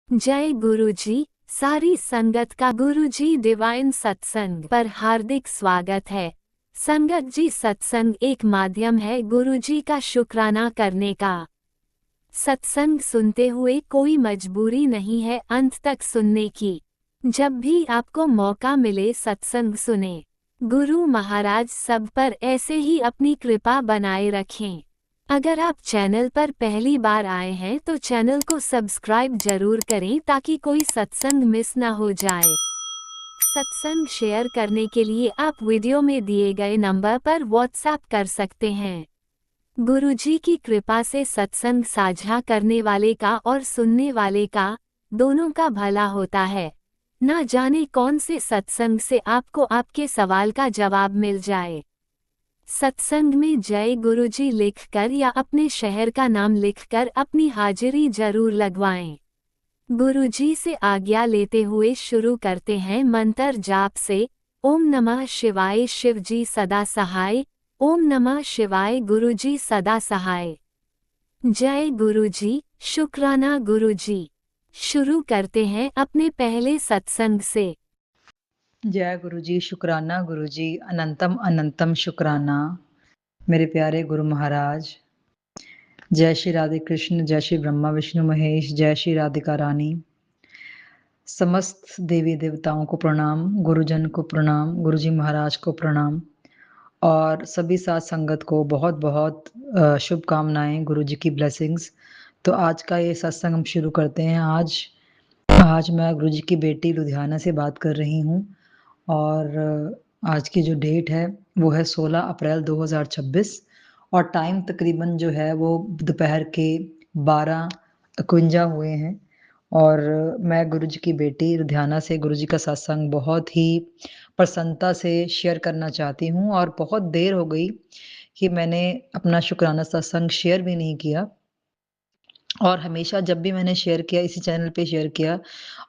जय गुरुजी। सारी संगत का गुरुजी डिवाइन सत्संग पर हार्दिक स्वागत है। संगत जी, सत्संग एक माध्यम है गुरुजी का शुक्राना करने का। सत्संग सुनते हुए कोई मजबूरी नहीं है अंत तक सुनने की। जब भी आपको मौका मिले सत्संग सुने। गुरु महाराज सब पर ऐसे ही अपनी कृपा बनाए रखें। अगर आप चैनल पर पहली बार आए हैं तो चैनल को सब्सक्राइब जरूर करें ताकि कोई सत्संग मिस ना हो जाए। सत्संग शेयर करने के लिए आप वीडियो में दिए गए नंबर पर व्हाट्सएप कर सकते हैं। गुरुजी की कृपा से सत्संग साझा करने वाले का और सुनने वाले का दोनों का भला होता है। ना जाने कौन से सत्संग से आपको आपके सवाल का जवाब मिल जाए। सत्संग में जय गुरुजी लिखकर या अपने शहर का नाम लिखकर अपनी हाजिरी जरूर लगवाएं। गुरुजी से आज्ञा लेते हुए शुरू करते हैं मंत्र जाप से। ओम नमः शिवाय, शिवजी सदा सहाय। ओम नमः शिवाय, गुरुजी सदा सहाय। जय गुरुजी, शुक्राना गुरुजी। शुरू करते हैं अपने पहले सत्संग से। जय गुरु जी, शुक्राना गुरु जी, अनंतम अनंतम शुक्राना मेरे प्यारे गुरु महाराज। जय श्री राधे कृष्ण, जय श्री ब्रह्मा विष्णु महेश, जय श्री राधिका रानी। समस्त देवी देवताओं को प्रणाम, गुरुजन को प्रणाम, गुरु जी महाराज को प्रणाम और सभी साथ संगत को बहुत बहुत शुभकामनाएं, गुरु जी की ब्लेसिंग्स। तो आज का ये सत्संग हम शुरू करते हैं। आज मैं गुरु जी की बेटी लुधियाना से बात कर रही हूँ और आज की जो डेट है वो है 16 अप्रैल 2026 और टाइम तकरीबन जो है वो दोपहर के 12:51 हुए हैं। और मैं गुरु जी की बेटी लुधियाना से गुरु जी का सत्संग बहुत ही प्रसन्नता से शेयर करना चाहती हूँ और बहुत देर हो गई कि मैंने अपना शुक्राना सत्संग शेयर भी नहीं किया। और हमेशा जब भी मैंने शेयर किया इसी चैनल पे शेयर किया।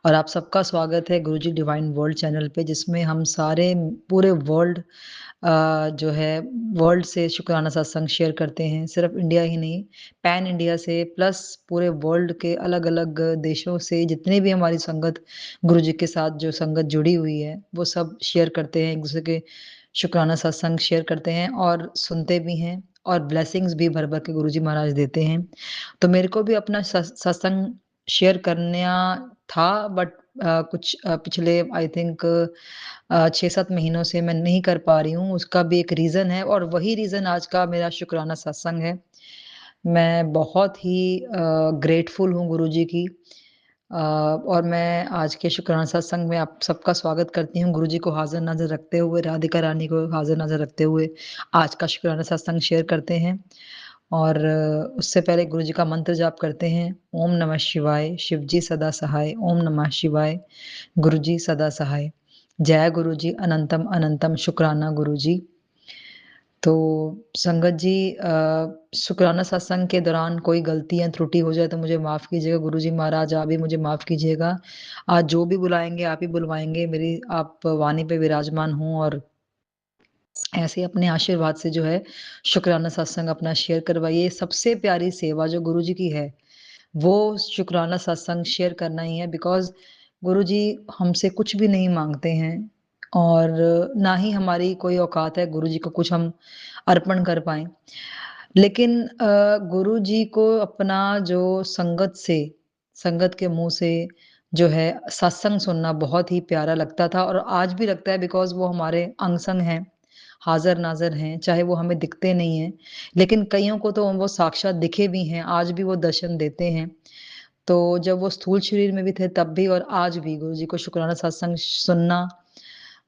और आप सबका स्वागत है गुरुजी डिवाइन वर्ल्ड चैनल पे, जिसमें हम सारे पूरे वर्ल्ड जो है वर्ल्ड से शुक्राना सत्संग शेयर करते हैं। सिर्फ इंडिया ही नहीं, पैन इंडिया से प्लस पूरे वर्ल्ड के अलग अलग देशों से जितने भी हमारी संगत गुरुजी के साथ जो संगत जुड़ी हुई है वो सब शेयर करते हैं, एक दूसरे के शुक्राना सत्संग शेयर करते हैं और सुनते भी हैं और ब्लेसिंग्स भी भर भर के गुरुजी महाराज देते हैं। तो मेरे को भी अपना सत्संग शेयर करना था, बट कुछ पिछले आई थिंक 6-7 महीनों से मैं नहीं कर पा रही हूँ। उसका भी एक रीज़न है और वही रीज़न आज का मेरा शुक्राना सत्संग है। मैं बहुत ही ग्रेटफुल हूँ गुरुजी की और मैं आज के शुक्राना सत्संग में आप सबका स्वागत करती हूँ। गुरुजी को हाज़िर नाज़िर रखते हुए, राधिका रानी को हाज़िर नाज़िर रखते हुए आज का शुक्राना सत्संग शेयर करते हैं। और उससे पहले गुरुजी का मंत्र जाप करते हैं। ओम नमः शिवाय, शिवजी सदा सहाय। ओम नमः शिवाय, गुरुजी सदा सहाय। जय गुरुजी, अनंतम अनंतम शुक्राना गुरुजी। तो संगत जी, शुक्राना सत्संग के दौरान कोई गलती या त्रुटि हो जाए तो मुझे माफ़ कीजिएगा। गुरुजी महाराज आप भी मुझे माफ़ कीजिएगा। आज जो भी बुलाएँगे आप ही बुलवाएँगे। मेरी आप वाणी पे विराजमान हों और ऐसे अपने आशीर्वाद से जो है शुक्राना सत्संग अपना शेयर करवाइए। सबसे प्यारी सेवा जो गुरुजी की है वो शुक्राना सत्संग शेयर करना ही है, बिकॉज़ गुरुजी हमसे कुछ भी नहीं माँगते हैं और ना ही हमारी कोई औकात है गुरुजी को कुछ हम अर्पण कर पाएँ। लेकिन गुरुजी को अपना जो संगत के मुँह से जो है सत्संग सुनना बहुत ही प्यारा लगता था और आज भी लगता है, बिकॉज़ वो हमारे अंग-संग हैं, हाज़िर-नाज़िर हैं, चाहे वो हमें दिखते नहीं हैं। लेकिन कइयों को तो वो साक्षात दिखे भी हैं, आज भी वो दर्शन देते हैं। तो जब वो स्थूल शरीर में भी थे तब भी और आज भी गुरुजी को शुक्राना सत्संग सुनना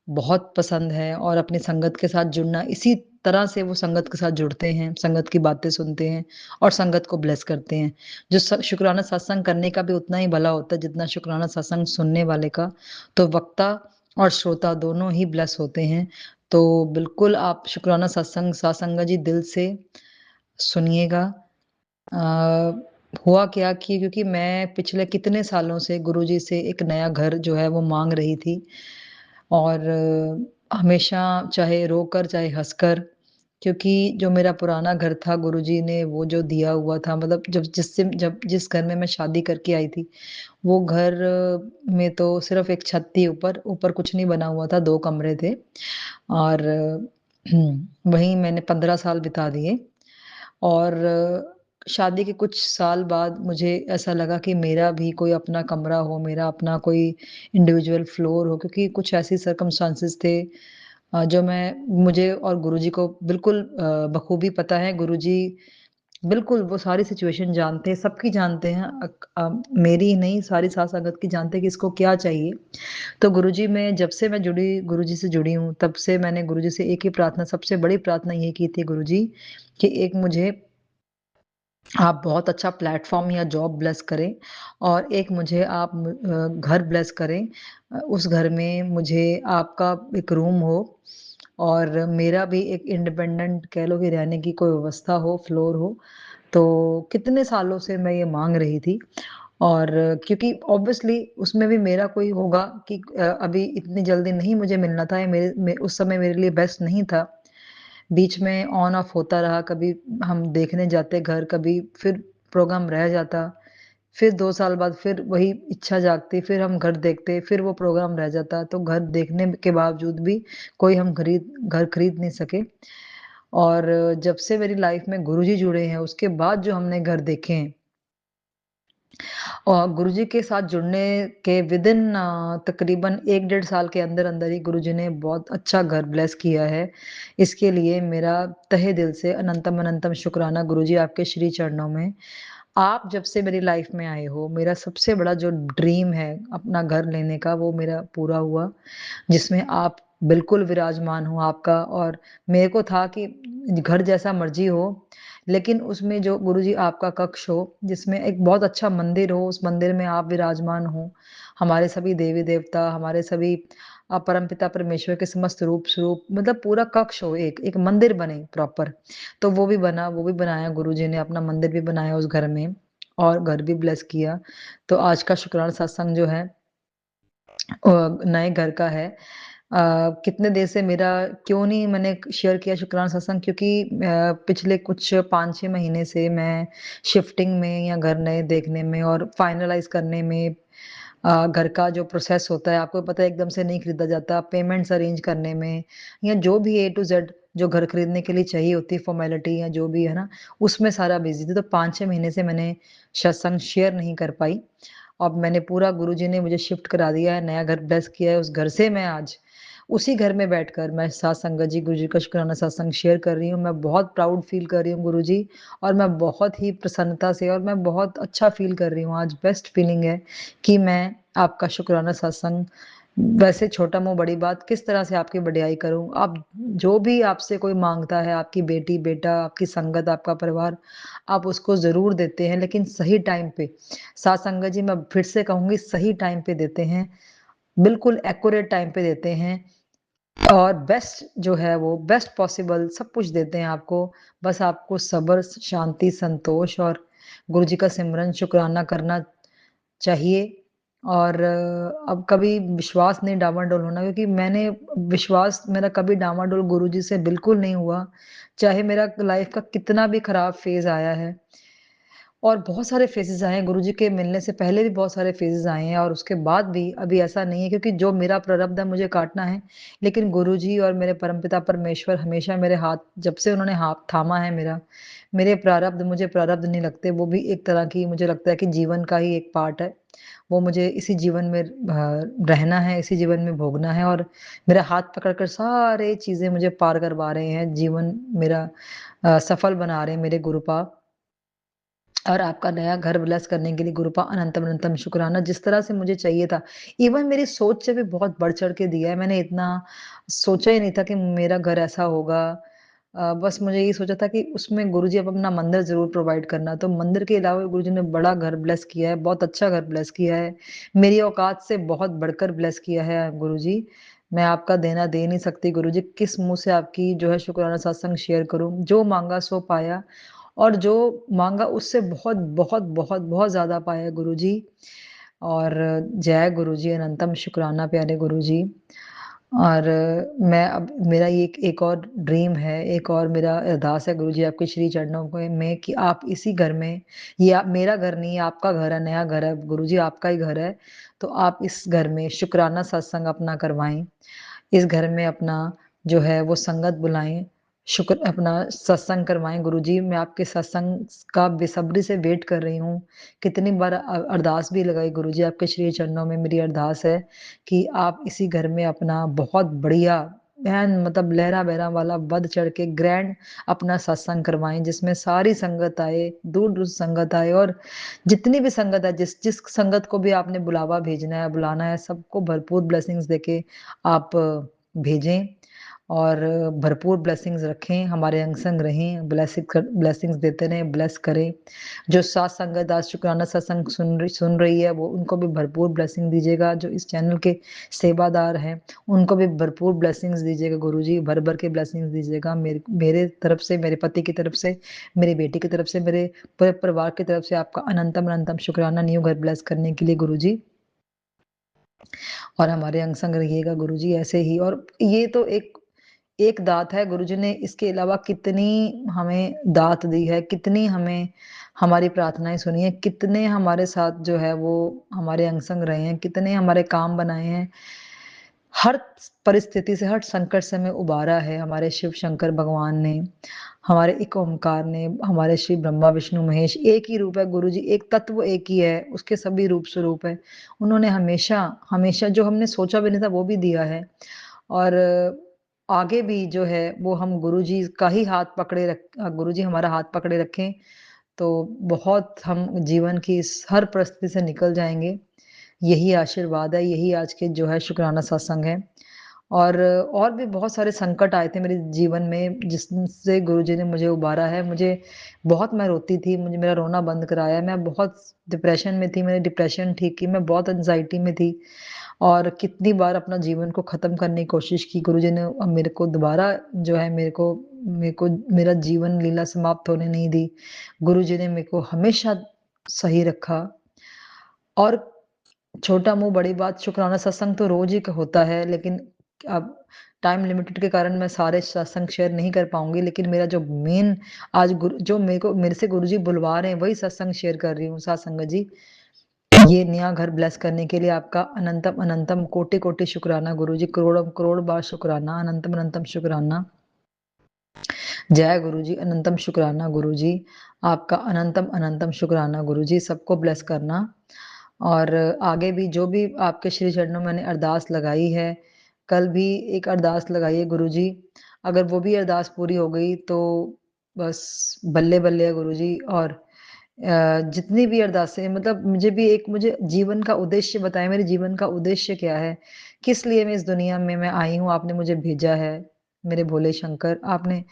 बहुत पसंद है और अपनी संगत के साथ जुड़ना, इसी तरह से वो संगत के साथ जुड़ते हैं, संगत की बातें सुनते हैं और संगत को ब्लेस करते हैं। जो शुक्राना सत्संग करने का भी उतना ही भला होता है जितना शुक्राना सत्संग सुनने वाले का। तो वक्ता और श्रोता दोनों ही ब्लेस होते हैं। तो बिल्कुल आप शुक्राना सत्संग सासंगा जी दिल से सुनिएगा। हुआ क्या कि क्योंकि मैं पिछले कितने सालों से गुरुजी से एक नया घर जो है वो माँग रही थी और हमेशा चाहे रोकर चाहे हँसकर क्योंकि जो मेरा पुराना घर था गुरुजी ने वो जो दिया हुआ था, मतलब जब जिस घर में मैं शादी करके आई थी, वो घर में तो सिर्फ़ एक छत थी ऊपर, ऊपर कुछ नहीं बना हुआ था, 2 कमरे थे और वहीं मैंने 15 साल बिता दिए और शादी के कुछ साल बाद मुझे ऐसा लगा कि मेरा भी कोई अपना कमरा हो, मेरा अपना कोई इंडिविजुअल फ्लोर हो, क्योंकि कुछ ऐसी सर्कमस्टांसेस थे जो मुझे और गुरुजी को बिल्कुल बखूबी पता है। गुरुजी बिल्कुल वो सारी सिचुएशन जानते हैं, सबकी जानते हैं, मेरी ही नहीं, सारी साथ संगत की जानते हैं कि इसको क्या चाहिए। तो गुरुजी में जब से मैं जुड़ी, गुरुजी से जुड़ी हूँ, तब से मैंने गुरुजी से एक ही प्रार्थना, सबसे बड़ी प्रार्थना ये की थी गुरुजी कि एक मुझे आप बहुत अच्छा प्लेटफ़ॉर्म या जॉब ब्लेस करें और एक मुझे आप घर ब्लेस करें। उस घर में मुझे आपका एक रूम हो और मेरा भी एक इंडिपेंडेंट कह लो कि रहने की कोई व्यवस्था हो, फ्लोर हो। तो कितने सालों से मैं ये माँग रही थी और क्योंकि ऑब्वियसली उसमें भी मेरा कोई होगा कि अभी इतनी जल्दी नहीं मुझे मिलना था, या उस समय मेरे लिए बेस्ट नहीं था। बीच में ऑन ऑफ होता रहा, कभी हम देखने जाते घर, कभी फिर प्रोग्राम रह जाता, फिर 2 साल बाद फिर वही इच्छा जागती, फिर हम घर देखते, फिर वो प्रोग्राम रह जाता। तो घर देखने के बावजूद भी कोई हम घर खरीद नहीं सके और जब से मेरी लाइफ में गुरुजी जुड़े हैं, उसके बाद जो हमने घर देखे हैं और गुरुजी के साथ जुड़ने के विदिन तकरीबन 1 डेढ़ साल के अंदर-अंदर ही गुरुजी ने बहुत अच्छा घर ब्लेस किया है। इसके लिए मेरा तहे दिल से अनंतम-अनंतम शुक्राना गुरुजी आपके श्री चरणों में। आप जब से मेरी लाइफ में आए हो, मेरा सबसे बड़ा जो ड्रीम है अपना घर लेने का, वो मेरा पूरा हुआ, जिसमें आप बिल्कुल विराजमान हो आपका, और मेरे को था कि घर जैसा मर्ज़ी हो, लेकिन उसमें जो गुरुजी आपका कक्ष हो, जिसमें एक बहुत अच्छा मंदिर हो, उस मंदिर में आप विराजमान हो। हमारे सभी देवी-देवता, हमारे सभी परमपिता परमेश्वर के समस्त रूप स्वरूप, मतलब पूरा कक्ष हो, एक मंदिर बने प्रॉपर। तो वो भी बना, वो भी बनाया गुरुजी ने, अपना मंदिर भी बनाया उस घर में और घर भी ब्लेस किया। तो आज का शुक्राना सत्संग जो है नए घर का है। कितने देर से मेरा क्यों नहीं मैंने शेयर किया शुक्राना सत्संग, क्योंकि पिछले कुछ 5-6 महीने से मैं शिफ्टिंग में या घर नए देखने में और फाइनलाइज़ करने में, घर का जो प्रोसेस होता है, आपको पता है एकदम से नहीं खरीदा जाता, पेमेंट्स अरेंज करने में या जो भी ए टू ज़ेड जो घर खरीदने के लिए चाहिए होती है फ़ॉर्मेलिटी या जो भी है ना, उसमें सारा बिज़ी थी। तो 5-6 महीने से मैंने सत्संग शेयर नहीं कर पाई। अब मैंने पूरा, गुरुजी ने मुझे शिफ्ट करा दिया है, नया घर ब्लेस किया है, उस घर से मैं आज उसी घर में बैठकर मैं साथ संगत जी, गुरुजी का शुक्राना सत्संग शेयर कर रही हूँ। मैं बहुत प्राउड फ़ील कर रही हूँ गुरुजी, और मैं बहुत ही प्रसन्नता से, और मैं बहुत अच्छा फ़ील कर रही हूँ। आज बेस्ट फ़ीलिंग है कि मैं आपका शुक्राना सत्संग, वैसे छोटा मुँह बड़ी बात, किस तरह से आपकी बढ़ियाई करूँ। आप जो भी आपसे कोई माँगता है, आपकी बेटी, बेटा, आपकी संगत, आपका परिवार, आप उसको ज़रूर देते हैं, लेकिन सही टाइम पे। साथ संगत जी, मैं फिर से कहूँगी, सही टाइम पे देते हैं, बिल्कुल एक्यूरेट टाइम पे देते हैं और बेस्ट जो है वो बेस्ट पॉसिबल सब कुछ देते हैं आपको। बस आपको सब्र, शांति, संतोष और गुरुजी का सिमरन, शुकराना करना चाहिए और अब कभी विश्वास नहीं डामाडोल होना, क्योंकि विश्वास मेरा कभी डामाडोल गुरुजी से बिल्कुल नहीं हुआ। चाहे मेरा लाइफ का कितना भी खराब फ़ेज़ आया है, और बहुत सारे फ़ेज़ेज़ आए हैं, गुरुजी के मिलने से पहले भी बहुत सारे फ़ेज़ेज़ आए हैं और उसके बाद भी अभी ऐसा नहीं है, क्योंकि जो मेरा प्रारब्ध है मुझे काटना है। लेकिन गुरुजी और मेरे परमपिता परमेश्वर हमेशा मेरे हाथ, जब से उन्होंने हाथ थामा है मेरा, मेरे प्रारब्ध मुझे प्रारब्ध नहीं लगते, वो भी एक तरह की, मुझे लगता है कि जीवन का ही एक पार्ट है। वो मुझे इसी जीवन में रहना है, इसी जीवन में भोगना है, और मेरा हाथ पकड़ कर सारे चीज़ें मुझे पार करवा रहे हैं, जीवन मेरा सफल बना रहे हैं मेरे गुरुपाद। और आपका नया घर ब्लेस करने के लिए गुरुपा अनंतम-अनंतम शुक्राना, जिस तरह से मुझे चाहिए था। इवन मेरी सोच से भी बहुत बढ़-चढ़ के दिया है। मैंने इतना सोचा ही नहीं था कि मेरा घर ऐसा होगा। बस मुझे यही सोचा था कि उसमें गुरुजी अब अपना मंदिर ज़रूर प्रोवाइड करना। तो मंदिर के अलावा गुरुजी ने बड़ा घर ब्लेस किया है, बहुत अच्छा घर ब्लेस किया है। मेरी औकात से बहुत बढ़कर ब्लेस किया है गुरुजी। मैं आपका देना दे नहीं सकती गुरुजी, किस मुँह से आपकी जो है शुक्राना सत्संग शेयर करूँ। जो माँगा सो पाया, और जो माँगा उससे बहुत, बहुत, बहुत, बहुत ज़्यादा पाया गुरुजी। और जय गुरुजी, अनंतम शुक्राना प्यारे गुरुजी। और मैं अब मेरा ये एक और ड्रीम है, एक और मेरा अरदास है गुरुजी आपके श्री चरणों में कि आप इसी घर में, ये मेरा घर नहीं है, आपका घर है, नया घर है गुरुजी, आपका ही घर है, तो आप इस घर में शुक्राना सत्संग अपना करवाएँ। इस घर में अपना जो है वो संगत बुलाएँ, शुक्र अपना सत्संग करवाएँ गुरुजी। मैं आपके सत्संग का बेसब्री से वेट कर रही हूँ। कितनी बार अरदास भी लगाई गुरुजी, आपके श्री चरणों में मेरी अरदास है कि आप इसी घर में अपना बहुत बढ़िया एन मतलब लहरा-बहरा वाला बढ़ चढ़ के ग्रैंड अपना सत्संग करवाएँ, जिसमें सारी संगत आए, दूर-दूर से संगत आए और जितनी भी संगत है, जिस संगत को भी आपने बुलावा भेजना है, बुलाना है, सबको भरपूर ब्लेसिंग्स देके आप भेजें और भरपूर ब्लेसिंग्स रखें, हमारे अंग-संग रहें, ब्लेसिंग्स देते रहें, ब्लेस करें। जो साथ संगत आज शुक्राना सत्संग सुन रही है, वो उनको भी भरपूर ब्लेसिंग दीजिएगा। जो इस चैनल के सेवादार हैं, उनको भी भरपूर ब्लेसिंग्स दीजिएगा गुरुजी, भर-भर के ब्लेसिंग्स दीजिएगा। मेरे तरफ से, मेरे पति की तरफ से, मेरी बेटी की तरफ से, मेरे पूरे परिवार की तरफ से आपका अनंतम शुक्राना न्यू घर ब्लेस करने के लिए गुरुजी। और हमारे अंग संग रहिएगा गुरुजी ऐसे ही। और ये तो एक एक दात है, गुरुजी ने इसके अलावा कितनी हमें दात दी है, कितनी हमें हमारी प्रार्थनाएँ सुनी है, कितने हमारे साथ जो है वो हमारे अंग संग रहे हैं, कितने हमारे काम बनाए हैं। हर परिस्थिति से, हर संकट से हमें उबारा है हमारे शिव शंकर भगवान ने, हमारे एक ओंकार ने, हमारे श्री ब्रह्मा विष्णु महेश। एक ही रूप है गुरुजी, एक तत्व एक ही है, उसके सभी रूप स्वरूप है। उन्होंने हमेशा हमेशा जो हमने सोचा भी नहीं था वो भी दिया है। और आगे भी जो है वो हम गुरुजी का ही हाथ पकड़े गुरुजी हमारा हाथ पकड़े रखें, तो बहुत हम जीवन की इस हर परिस्थिति से निकल जाएँगे। यही आशीर्वाद है, यही आज के जो है शुक्राना सत्संग है। और भी बहुत सारे संकट आए थे मेरे जीवन में जिससे गुरुजी ने मुझे उबारा है। मैं रोती थी, मुझे मेरा रोना बंद कराया। मैं बहुत डिप्रेशन में थी, मैंने डिप्रेशन ठीक की, मैं बहुत एंग्ज़ायटी में थी और कितनी बार अपना जीवन को ख़त्म करने की कोशिश की। गुरुजी ने मेरे को दोबारा जो है मेरे को मेरा जीवन लीला समाप्त होने नहीं दी। गुरुजी ने मेरे को हमेशा सही रखा। और छोटा मुँह बड़ी बात, शुक्राना सत्संग तो रोज़ ही क होता है, लेकिन अब टाइम लिमिटेड के कारण मैं सारे सत्संग शेयर नहीं कर पाऊँगी, लेकिन मेरा जो मेन आज गुरु जो मेरे से गुरुजी बुलवा रहे हैं, वही सत्संग शेयर कर रही हूँ। साथ संगत जी, ये नया घर ब्लेस करने के लिए आपका अनंतम कोटि-कोटि शुक्राना गुरुजी, करोड़ों-करोड़ बार शुक्राना, अनंतम शुक्राना। जय गुरुजी, अनंतम शुक्राना गुरुजी, आपका अनंतम शुक्राना गुरुजी, सबको ब्लेस करना। और आगे भी जो भी आपके श्री चरणों में मैंने अरदास लगाई है, कल भी एक अरदास लगाई है गुरुजी, अगर वो भी अरदास पूरी हो गई तो बस बल्ले-बल्ले है गुरुजी। और जितनी भी अरदासें मतलब मुझे जीवन का उद्देश्य बताएँ, मेरे जीवन का उद्देश्य क्या है? किस लिए मैं इस दुनिया में मैं आई हूँ, आपने मुझे भेजा है, मेरे भोले शंकर आपने,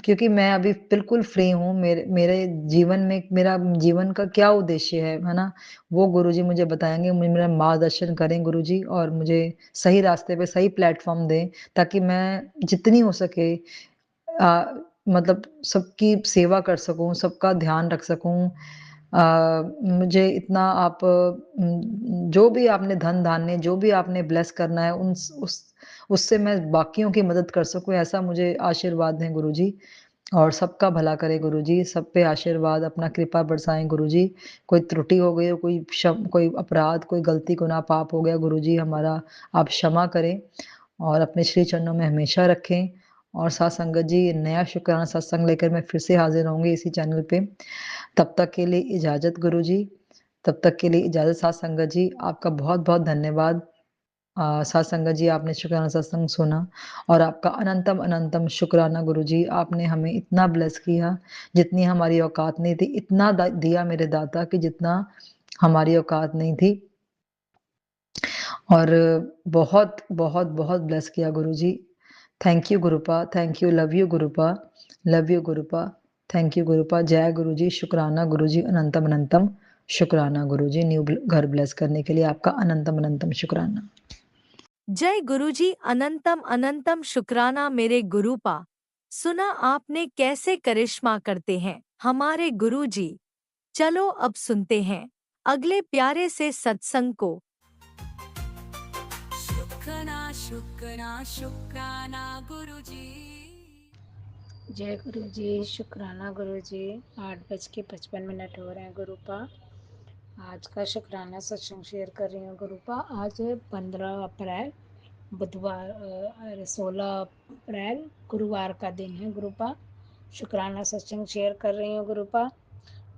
क्योंकि मैं अभी बिल्कुल फ्री हूँ, मेरे मेरे जीवन में मेरा जीवन का क्या उद्देश्य है ना? वो गुरुजी मुझे बताएँगे, मेरा मार्गदर्शन करें गुरुजी और मुझे सही रास्ते पे सही प्लेटफ़ॉर्म दें, ताकि मैं जितनी हो सके मतलब सबकी सेवा कर सकूँ, सबका ध्यान रख सकूँ। मुझे इतना आप जो भी आपने धन-धान्य जो भी आपने ब्लेस करना है उससे मैं बाकियों की मदद कर सकूँ, ऐसा मुझे आशीर्वाद दें गुरुजी। और सबका भला करे गुरुजी, सब पे आशीर्वाद अपना कृपा बरसाएँ गुरुजी। कोई त्रुटि हो गई हो, कोई अपराध, कोई गलती, गुनाह, पाप हो गया गुरुजी हमारा आप क्षमा करें और अपने श्री चरणों में हमेशा रखें। और साथ संगत जी, नया शुक्राना सत्संग लेकर मैं फिर से हाज़िर होंगी इसी चैनल पे। तब तक के लिए इजाज़त गुरुजी, तब तक के लिए इजाज़त साथ संगत जी। आपका बहुत-बहुत धन्यवाद। साथ संगत जी, आपने शुक्राना सत्संग सुना और आपका अनंतम शुक्राना गुरुजी, आपने हमें इतना ब्लेस किया, जितनी हमारी औकात नहीं थी, इतना दिया मेरे दाता कि जितना हमारी औकात नहीं थी। और बहुत ब्लेस किया Guruji. Thank you Gurupa, thank you, love you Gurupa, thank you Gurupa. जय गुरुजी, शुक्राना गुरुजी, अनंतम शुक्राना गुरुजी, घर ब्लेस करने के लिए आपका अनंतम शुक्राना। जय गुरुजी, अनंतम अनंतम शुक्राना मेरे गुरुपा। सुना आपने कैसे करिश्मा करते हैं हमारे गुरुजी। चलो अब सुनते हैं अगले प्यारे से सत्संग को। शुक्राना शुक्राना गुरुजी। जय गुरु जी। शुक्राना गुरु जी। 8:55 हो रहे हैं गुरुपा। आज का शुक्राना सत्संग शेयर कर रही हूँ गुरुपा। आज है 15 अप्रैल, बुधवार, 16 अप्रैल गुरुवार का दिन है गुरुपा। शुक्राना सत्संग शेयर कर रही हूँ गुरुपा।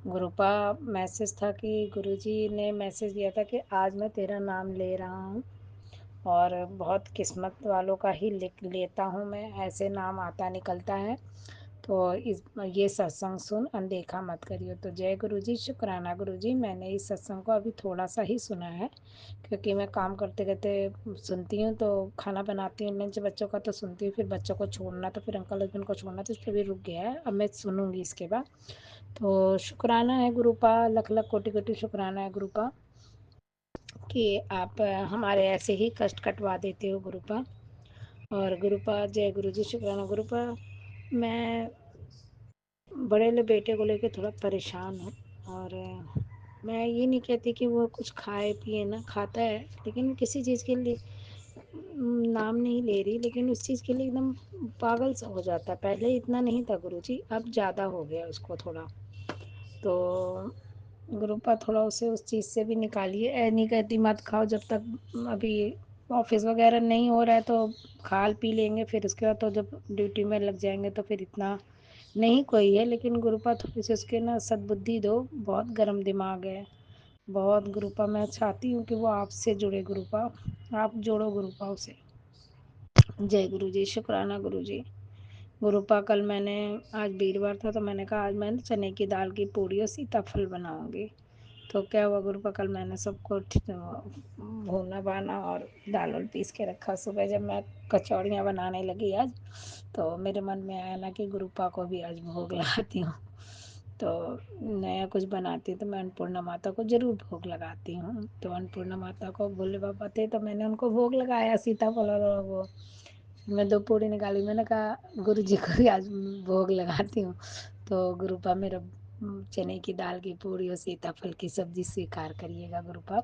गुरुपा मैसेज था कि गुरुजी ने मैसेज दिया था कि आज मैं तेरा नाम ले रहा हूँ और बहुत किस्मत वालों का ही लिख लेता हूँ मैं, ऐसे नाम आता निकलता है। तो इस ये सत्संग सुन अनदेखा मत करियो। तो जय गुरु जी। शुक्राना गुरु जी। मैंने इस सत्संग को अभी थोड़ा सा ही सुना है, क्योंकि मैं काम करते करते सुनती हूँ। तो खाना बनाती हूँ, लंच बच्चों का तो सुनती हूँ, फिर बच्चों को छोड़ना, तो फिर अंकल हस्बैंड को छोड़ना, तो इसलिए भी रुक गया है। अब मैं सुनूंगी इसके बाद। तो शुक्राना है गुरुपा, लख लख कोटि कोटि शुक्राना है गुरुपा कि आप हमारे ऐसे ही कष्ट कटवा देते हो गुरुपा। और गुरुपा जय गुरु जी। शुक्राना गुरुपा। मैं बड़े वाले बेटे को लेके थोड़ा परेशान हूँ। और मैं ये नहीं कहती कि वो कुछ खाए पिए ना, खाता है, लेकिन किसी चीज़ के लिए नाम नहीं ले रही, लेकिन उस चीज़ के लिए एकदम पागल सा हो जाता है। पहले इतना नहीं था गुरुजी, अब ज़्यादा हो गया उसको थोड़ा। तो गुरुपा थोड़ा उसे उस चीज़ से भी निकालिए। नहीं कहती मत खाओ, जब तक अभी ऑफिस वगैरह नहीं हो रहा है तो खा पी लेंगे, फिर उसके बाद तो जब ड्यूटी में लग जाएंगे तो फिर इतना नहीं कोई है। लेकिन गुरुपा थोड़ी सी उसके ना सद्बुद्धि दो, बहुत गर्म दिमाग है बहुत गुरुपा। मैं चाहती हूँ कि वो आपसे जुड़े गुरुपा, आप जोड़ो गुरुपा उसे। जय गुरु जी। शुक्राना गुरु जी। गुरुपा कल मैंने, आज वीरवार था तो मैंने कहा आज मैं चने की दाल की पूड़ी और सीताफल बनाऊंगी। तो क्या हुआ गुरुपा, कल मैंने सबको भूना बाना और दाल वाल पीस के रखा। सुबह जब मैं कचौड़ियाँ बनाने लगी आज, तो मेरे मन में आया ना कि गुरुपा को भी आज भोग लगाती हूँ। तो नया कुछ बनाती हूँ तो मैं अन्नपूर्णा माता को ज़रूर भोग लगाती हूँ। तो अन्नपूर्णा माता को भोले बाबा थे तो मैंने उनको भोग लगाया सीताफल और वो। मैं 2 पूड़ी निकाली, मैंने कहा गुरु जी को भी आज भोग लगाती हूँ। तो गुरुपा मेरा चने की दाल की पूड़ी और सीताफल की सब्जी स्वीकार करिएगा गुरुपा।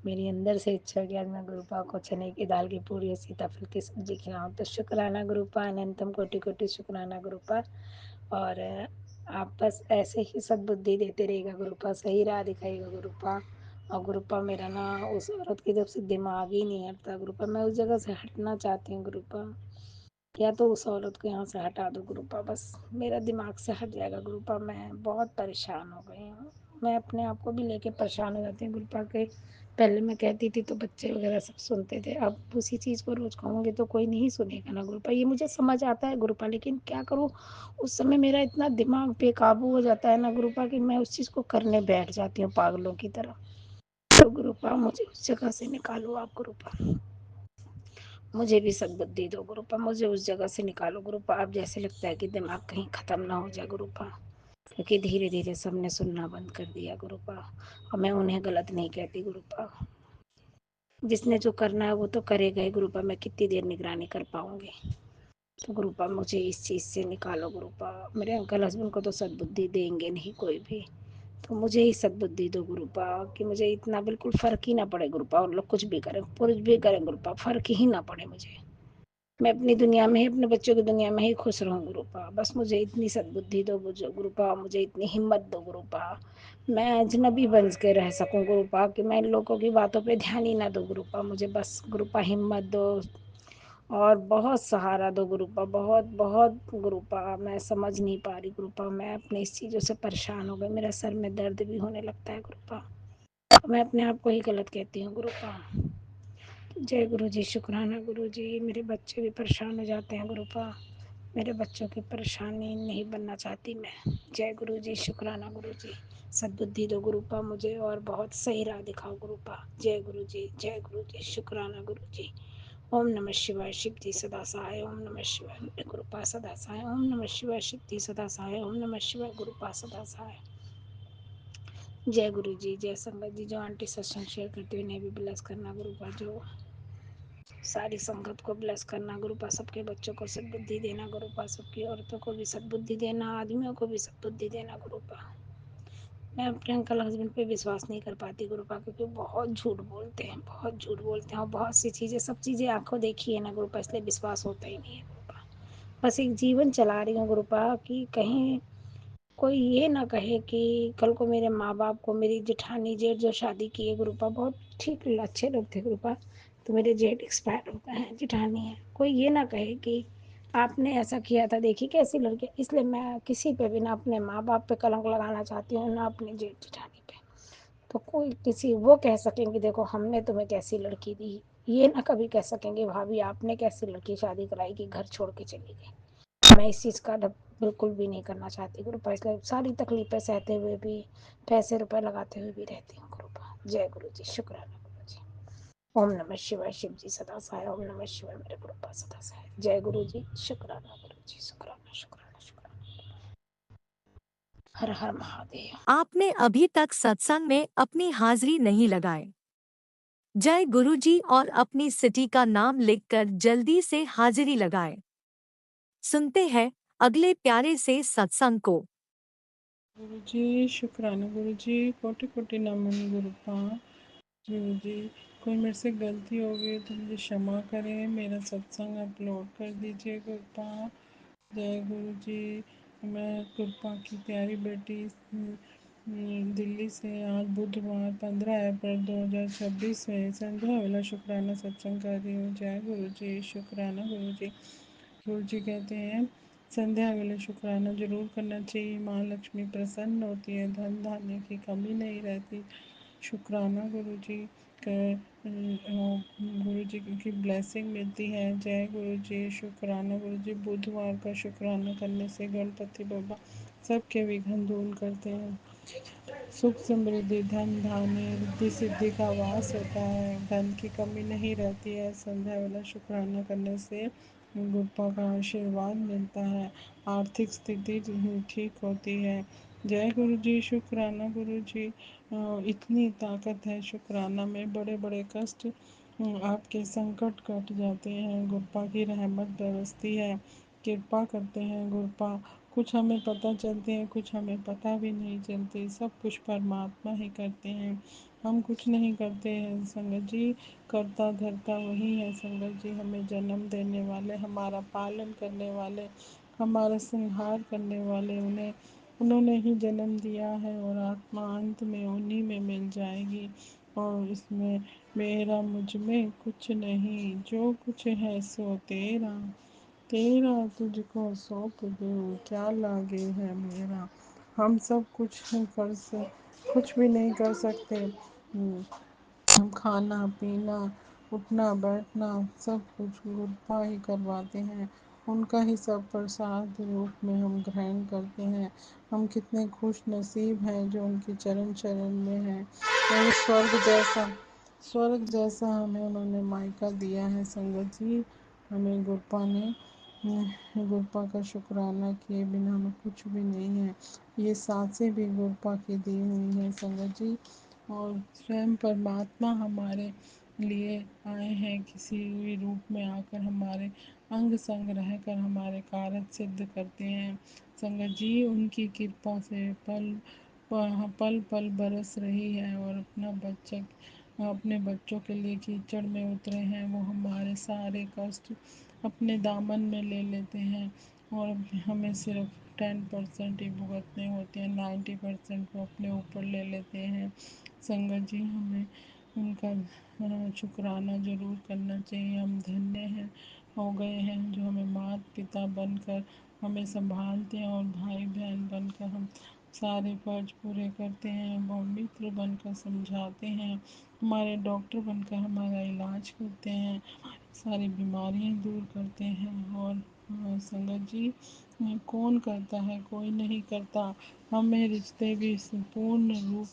मेरी अंदर से इच्छा है कि आज मैं गुरुपा को चने की दाल की पूड़ी और सीताफल की सब्जी खिलाऊं। तो शुक्राना गुरुपा, अनंतम कोटि कोटि शुक्राना गुरुपा। और आप बस ऐसे ही सद्बुद्धि देते रहिएगा गुरुपा, सही राह दिखाइएगा गुरुपा। और गुरुपा मेरा ना उस औरत की जब से दिमाग ही नहीं हटता गुरुपा, मैं उस जगह से हटना चाहती हूँ गुरुपा। या तो उस औरत को यहाँ से हटा दो गुरुपा, बस मेरा दिमाग से हट जाएगा गुरुपा। मैं बहुत परेशान हो गई हूँ, मैं अपने आप को भी लेके परेशान हो जाती हूँ गुरुपा के। पहले मैं कहती थी तो बच्चे वगैरह सब सुनते थे, अब उसी चीज़ को रोज़ कहूँगी तो कोई नहीं सुनेगा ना गुरुपा। ये मुझे समझ आता है गुरुपा, लेकिन क्या करूँ, उस समय मेरा इतना दिमाग बेकाबू हो जाता है ना गुरुपा कि मैं उस चीज़ को करने बैठ जाती हूँ पागलों की तरह। तो गुरुपा मुझे उस जगह से निकालो आप गुरुपा, मुझे भी सद्बुद्धि दो गुरुपा, मुझे उस जगह से निकालो गुरुपा। अब जैसे लगता है कि दिमाग कहीं ख़त्म ना हो जाए गुरुपा, क्योंकि धीरे धीरे सबने सुनना बंद कर दिया गुरुपा। और मैं उन्हें गलत नहीं कहती गुरुपा, जिसने जो करना है वो तो करेगा ही गुरुपा, मैं कितनी देर निगरानी कर पाऊंगी। तो गुरुपा मुझे इस चीज़ से निकालो गुरुपा। मेरे अंकल हस्बैंड को तो सद्बुद्धि देंगे नहीं कोई भी, तो मुझे ही सद्बुद्धि दो गुरुपा कि मुझे इतना बिल्कुल फ़र्क ही ना पड़े गुरुपा। उन लोग कुछ भी करें, पुरुष भी करें गुरुपा, फ़र्क ही ना पड़े मुझे। मैं अपनी दुनिया में ही, अपने बच्चों की दुनिया में ही खुश रहूं गुरुपा। बस मुझे इतनी सद्बुद्धि दो गुरुपा, मुझे इतनी हिम्मत दो गुरुपा, मैं अजनबी बन के रह सकूं गुरुपा, कि मैं इन लोगों की बातों पे ध्यान ही ना दो गुरुपा। मुझे बस गुरुपा हिम्मत दो और बहुत सहारा दो गुरुपा, बहुत बहुत गुरुपा। मैं समझ नहीं पा रही गुरुपा, मैं अपने इस चीज़ों से परेशान हो गई, मेरा सर में दर्द भी होने लगता है गुरुपा। मैं अपने आप को ही गलत कहती हूँ गुरुपा। जय गुरु जी। शुक्राना गुरु जी। मेरे बच्चे भी परेशान हो जाते हैं गुरुपा, मेरे बच्चों की परेशानी नहीं बनना चाहती मैं। जय गुरु जी। शुक्राना गुरु जी। सद्बुद्धि दो गुरुपा मुझे और बहुत सही राह दिखाओ गुरुपा। जय गुरु जी। जय गुरु जी। शुक्राना गुरु जी। ओम नमः शिवाय। शिव जी सदा सहाय। ओम नमः शिवाय। गुरुपा सदा सहाय। ओम नमः शिवाय। शिव जी सदा सहाय। ओम नमः शिवाय। गुरुपा सदा सहाय। जय गुरु जी। जय संगत जी। जो आंटी सत्संग शेयर करते हुए भी ब्लेस करना गुरुपा, जो सारी संगत को ब्लेस करना गुरुपा, सबके बच्चों को सद्बुद्धि देना गुरुपा, सबकी औरतों को भी सद्बुद्धि देना, आदमियों को भी सद्बुद्धि देना गुरुपा। मैं अपने अंकल हस्बैंड पे विश्वास नहीं कर पाती गुरुपा, क्योंकि बहुत झूठ बोलते हैं, बहुत झूठ बोलते हैं, और बहुत सी चीज़ें, सब चीज़ें आंखों देखी है ना गुरुपा, इसलिए विश्वास होता ही नहीं है गुरुपा। बस एक जीवन चला रही हूँ गुरुपा, कि कहीं कोई ये ना कहे कि कल को मेरे माँ बाप को, मेरी जेठानी जेठ जो शादी की है गुरुपा, बहुत ठीक अच्छे लोग थे गुरुपा, तो मेरे जेठ एक्सपायर हो गए हैं, जेठानी है, कोई ये ना कहे कि आपने ऐसा किया था, देखी कैसी लड़की। इसलिए मैं किसी पे भी ना अपने माँ बाप पे कलंक लगाना चाहती हूँ, ना अपने जेठ जेठानी पे। तो कोई किसी वो कह सकेंगे देखो हमने तुम्हें कैसी लड़की दी, ये ना कभी कह सकेंगे भाभी आपने कैसी लड़की शादी कराई कि घर छोड़ के चली गई। मैं इस चीज़ का बिल्कुल भी नहीं करना चाहती गुरुपा, इसलिए सारी तकलीफें सहते हुए भी, पैसे रुपए लगाते हुए भी रहती हूँ गुरुपा। जय गुरु जी, शुक्राना गुरु जी। ओम नमः शिवाय, शिव जी सदा सहाय, ओम नमः शिवाय मेरे गुरुपा सदा सहाय। जय गुरु जी, शुक्राना गुरु जी, शुक्राना शुक्राना शुक्राना। हर हर महादेव। आपने अभी तक सत्संग में अपनी हाजिरी नहीं लगाए। जय गुरु जी और अपनी सिटी का नाम लिखकर जल्दी से हाजिरी लगाएं। सुनते हैं अगले प्यारे से सत्संग को। गुरु जी शुक्राना गुरु जी, कोटि कोटि नमन गुरुपा। गुरु जी, कोई मेरे से गलती हो गई तो मुझे क्षमा करें, मेरा सत्संग अपलोड कर दीजिए गुरुपा। जय गुरु जी। मैं गुरुपा की प्यारी बेटी दिल्ली से आज बुधवार 15 अप्रैल 2026 में संध्या वेला शुक्राना सत्संग कर रही हूँ। जय गुरु जी, शुक्राना गुरु जी। गुरु जी कहते हैं संध्या वेले शुक्राना जरूर करना चाहिए, माँ लक्ष्मी प्रसन्न होती है, धन धान्य की कमी नहीं रहती। शुक्राना गुरु जी गुरु जी की ब्लेसिंग मिलती है। जय गुरु जी, शुक्राना गुरु जी। बुधवार का शुक्राना करने से गणपति बाबा सबके विघ्न दूर करते हैं, सुख समृद्धि धन धान्य रिद्धि सिद्धि का वास होता है, धन की कमी नहीं रहती है। संध्या वाला शुक्राना करने से गुप्पा का आशीर्वाद मिलता है, आर्थिक स्थिति ठीक होती है। जय गुरु जी, शुक्राना गुरु जी। इतनी ताकत है शुक्राना में, बड़े बड़े कष्ट आपके संकट कट जाते हैं। गुप्पा की रहमत बरसती है, कृपा करते हैं गुप्पा। कुछ हमें पता चलते हैं, कुछ हमें पता भी नहीं चलते, सब कुछ परमात्मा ही करते हैं, हम कुछ नहीं करते हैं संगत जी। करता धरता वही है संगत जी, हमें जन्म देने वाले, हमारा पालन करने वाले, हमारा संहार करने वाले, उन्होंने ही जन्म दिया है, और आत्मा अंत में उन्हीं में मिल जाएगी। और इसमें मेरा मुझ में कुछ नहीं, जो कुछ है सो तेरा, तेरा तुझको सौंप दूँ, क्या लागे है मेरा। हम सब कुछ भी नहीं कर सकते। हम खाना पीना उठना बैठना सब कुछ गुरुपा ही करवाते हैं, उनका ही सब प्रसाद रूप में हम ग्रहण करते हैं। हम कितने खुश नसीब हैं जो उनके चरण चरण में हैं, और स्वर्ग जैसा हमें उन्होंने मायका दिया है संगत जी। हमें गुरुपा ने गुरुपा का शुक्राना किए बिना हमें कुछ भी नहीं है। ये सांसें भी गुरुपा की दी हुई हैं संगत जी, और स्वयं परमात्मा हमारे लिए आए हैं, किसी भी रूप में आकर हमारे अंग संग रहकर हमारे कार्य सिद्ध करते हैं संगत जी। उनकी कृपा से पल पल पल बरस रही है, और अपने बच्चों के लिए कीचड़ में उतरे हैं। वो हमारे सारे कष्ट अपने दामन में ले लेते हैं, और हमें सिर्फ 10% ही भुगतने होते हैं, 90% को अपने ऊपर ले लेते हैं संगत जी। हमें उनका शुक्राना ज़रूर करना चाहिए। हम धन्य हैं हो गए हैं जो हमें माता पिता बनकर हमें संभालते हैं, और भाई बहन बनकर हम सारे फर्ज पूरे करते हैं, वो मित्र बनकर समझाते हैं, हमारे डॉक्टर बनकर हमारा इलाज करते हैं, सारी बीमारियां दूर करते हैं। और संगत जी, कौन करता है, कोई नहीं करता। हमें रिश्ते भी पूर्ण रूप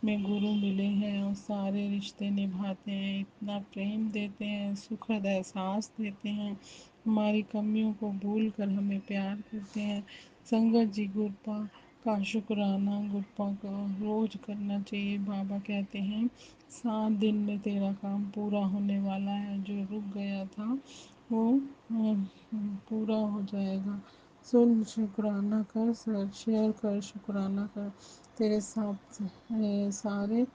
में गुरु मिले हैं, और सारे रिश्ते निभाते हैं, इतना प्रेम देते हैं, सुखद एहसास देते हैं, हमारी कमियों को भूल कर हमें प्यार करते हैं संगत जी। गुरुपा का शुक्राना गुरुपा का रोज करना चाहिए। बाबा कहते हैं 7 दिन में तेरा काम पूरा होने वाला है, जो रुक गया था वो पूरा हो जाएगा। सुन शुक्राना कर, शेयर कर, शुक्राना कर। तेरे साथ सारे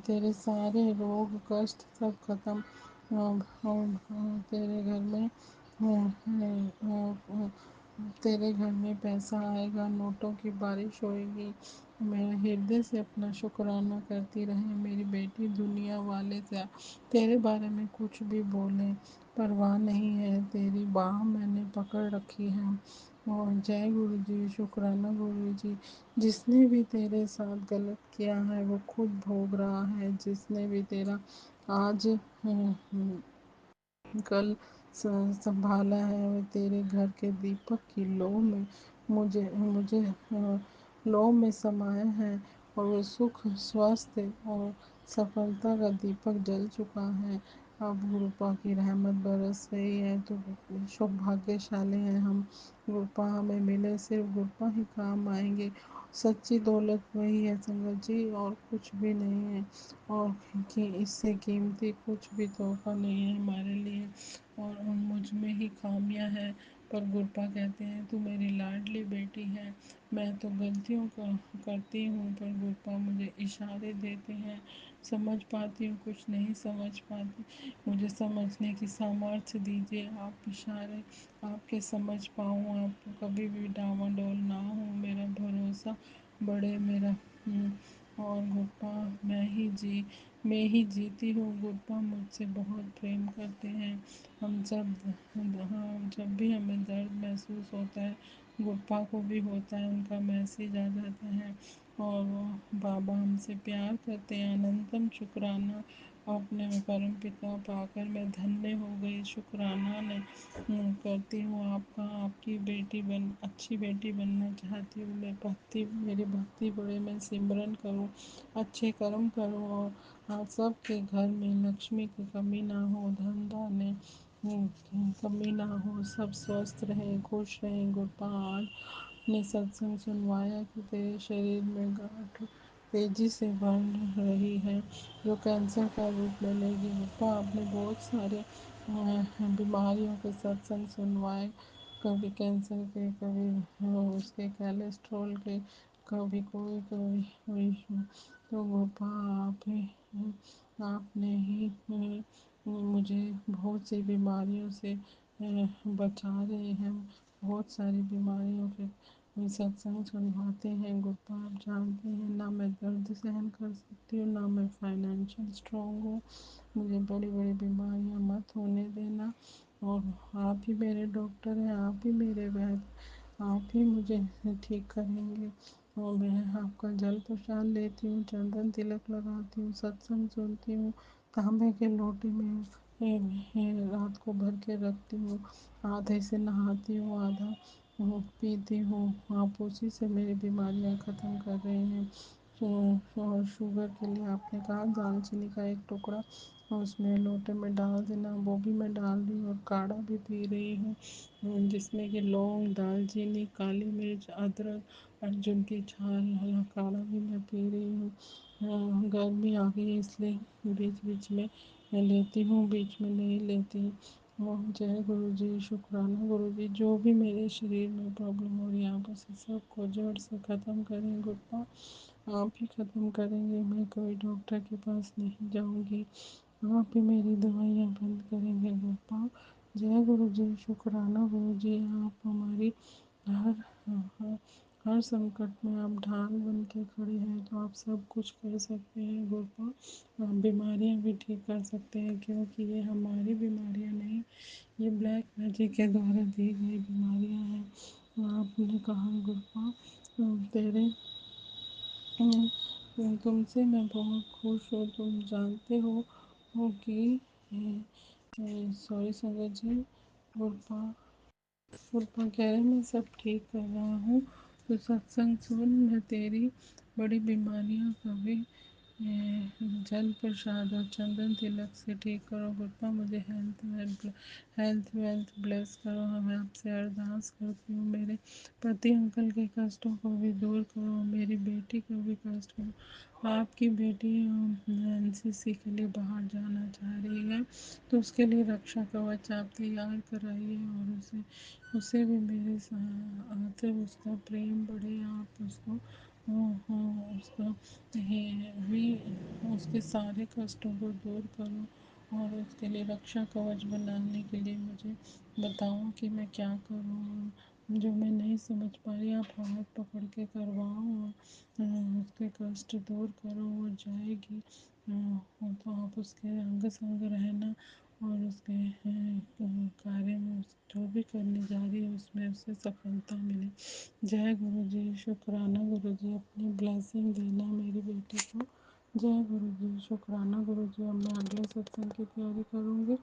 तेरे सारे रोग कष्ट सब खत्म तेरे घर में तेरे घर में पैसा आएगा, नोटों की बारिश होएगी। मेरा हृदय से अपना शुक्राना करती रहे। मेरी बेटी दुनिया वाले से तेरे बारे में कुछ भी बोले परवाह नहीं है, तेरी बाह मैंने पकड़ रखी है। और जय गुरु जी, शुक्राना गुरु जी। जिसने भी तेरे साथ गलत किया है वो खुद भोग रहा है। जिसने भी तेरा आज कल संभाला है, वो तेरे घर के दीपक की लौ में मुझे मुझे लौ में समाया है। और वो सुख स्वास्थ्य और सफलता का दीपक जल चुका है। अब गुरुपा की रहमत बरस रही है तो सौभाग्यशाली हैं हम। गुरुपा हमें मिले, सिर्फ गुरुपा ही काम आएंगे। सच्ची दौलत वही है संगत जी, और कुछ भी नहीं है। और कि इससे कीमती कुछ भी तोहफा नहीं है हमारे लिए। और मुझ में ही खामियां हैं, पर गुरपा कहते हैं तू मेरी लाडली बेटी है। मैं तो गलतियों को करती हूँ, पर गुरपा मुझे इशारे देते हैं। समझ पाती हूँ, कुछ नहीं समझ पाती। मुझे समझने की सामर्थ्य दीजिए, आप इशारे आपके समझ पाऊँ, आप कभी भी डामाडोल ना हो। मेरा भरोसा बढ़े मेरा और गुप्पा मैं ही जीती हूँ। गुप्पा मुझसे बहुत प्रेम करते हैं। हम जब हाँ, जब भी हमें दर्द महसूस होता है, गुप्पा को भी होता है, उनका मैसेज आ जाता है। और वो बाबा हमसे प्यार करते हैं। अनंतम शुक्राना, अपने परम पिता पाकर मैं धन्य हो गई। शुक्राना ने करती हूँ आपका। आपकी बेटी बन अच्छी बेटी बनना चाहती हूँ। मैं भक्ति मेरी भक्ति बढ़े, मैं सिमरन करूँ, अच्छे कर्म करूँ और आप सबके घर में लक्ष्मी की कमी ना हो, धन धान्य कमी ना हो, सब स्वस्थ रहें, खुश रहें। गोपाल ने सत्संग सुनवाया कि तेरे शरीर में गांठ तेजी से बढ़ रही है, जो कैंसर का रूप ले लेगी। गोपा आपने बहुत सारे बीमारियों के सत्संग सुनवाए, कभी कैंसर के, कभी उसके कोलेस्ट्रॉल के, कभी कोई कभी कोई। तो गोपा आपने ही मुझे बहुत सी बीमारियों से बचा रहे हैं। बहुत सारी बीमारियों के सत्संग सुनवाते हैं। गोपा आप जानते हैं ना मैं दर्द सहन कर सकती हूँ, ना मैं फाइनेंशियल स्ट्रांग हूँ। मुझे बड़ी बड़ी बीमारियाँ मत होने देना। और आप ही मेरे डॉक्टर हैं, आप ही मेरे वैद्य, आप ही मुझे ठीक करेंगे। और मैं आपका जल प्रसाद लेती हूँ, चंदन तिलक लगाती हूँ, सत्संग सुनती हूँ, तांबे के लोटे में रात को भर के रखती हूँ। आधे से नहाती हूँ, आधा पीती हूँ। आप उसी से मेरी बीमारियाँ ख़त्म कर रहे हैं। और शुगर के लिए आपने कहा दालचीनी का एक टुकड़ा उसमें लोटे में डाल देना, वो भी मैं डाल रही हूँ। और काढ़ा भी पी रही हूँ, जिसमें कि लौंग, दालचीनी, काली मिर्च, अदरक, अर्जुन की छाल वाला काढ़ा भी मैं पी रही हूँ। गर्मी आ गई है इसलिए बीच बीच में मैं लेती हूँ, बीच में नहीं लेती। और जय गुरु जी, शुक्राना गुरु जी। जो भी मेरे शरीर में प्रॉब्लम हो रही है, आप उसे सबको जड़ से ख़त्म करें। गुप्पा आप ही ख़त्म करेंगे, मैं कोई डॉक्टर के पास नहीं जाऊँगी। आप ही मेरी दवाइयाँ बंद करेंगे। गुप्पा जय गुरु जी, शुक्राना गुरु जी। आप हमारी हर हर हर संकट में आप ढाल बन के खड़े हैं, तो आप सब कुछ कर सकते हैं। गुरुपा आप बीमारियाँ भी ठीक कर सकते हैं, क्योंकि ये हमारी बीमारियाँ नहीं, ये ब्लैक मैजिक के द्वारा दी गई बीमारियाँ हैं। आपने कहा गुरुपा तेरे तुमसे मैं बहुत खुश हूँ। तुम जानते हो कि सॉरी संगत जी। गुरुपा गुरुपा कह रहे मैं सब ठीक कर रहा हूँ, तो सत्संग सुन, मैं तेरी बड़ी बीमारियाँ का भी जल प्रसाद और चंदन तिलक से ठीक करो कृपा मुझे हेल्थ वेल्थ ब्लेस करो। मैं आपसे अरदास करती हूँ मेरे पति अंकल के कष्टों को भी दूर करो, मेरी बेटी को भी कष्ट करो। आपकी बेटी एनसीसी के लिए बाहर जाना चाह रही है तो उसके लिए रक्षा कवच आप तैयार कराइए और उसे भी मेरे आते उसका प्रेम बढ़े। आप उसको उसको भी उसके सारे कष्टों को दूर करो और उसके लिए रक्षा कवच बनाने के लिए मुझे बताओ कि मैं क्या करूँ। जो मैं नहीं समझ पा रही आप हाथ पकड़ के करवाओ और उसके कष्ट दूर करो। वो जाएगी तो आप उसके अंग संग रहना और उसके कार्य में जो भी करने जा रही है उसमें उसे सफलता मिले। जय गुरु जी। शुक्राना गुरु जी, अपनी ब्लेसिंग देना मेरी बेटी को। जय गुरु जी। शुक्राना गुरु जी। अब मैं अगले सत्संग की तैयारी करूँगी।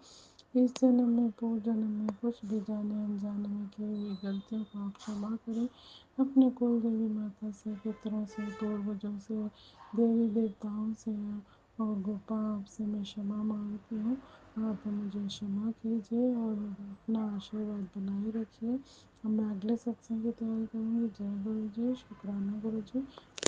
इस जन्म में पूर्व जन्म में कुछ भी जाने अनजाने में की हुई गलतियों को आप क्षमा करें। अपने कुल देवी माता से, पितरों से, पूर्वजों से, देवी देवताओं से और गोपा आपसे मैं क्षमा मांगती हूँ। आप मुझे क्षमा कीजिए और अपना आशीर्वाद बनाए रखिए। अब मैं अगले सत्संग की तैयारी करूँगी। जय गुरु जी। शुक्राना गुरु जी।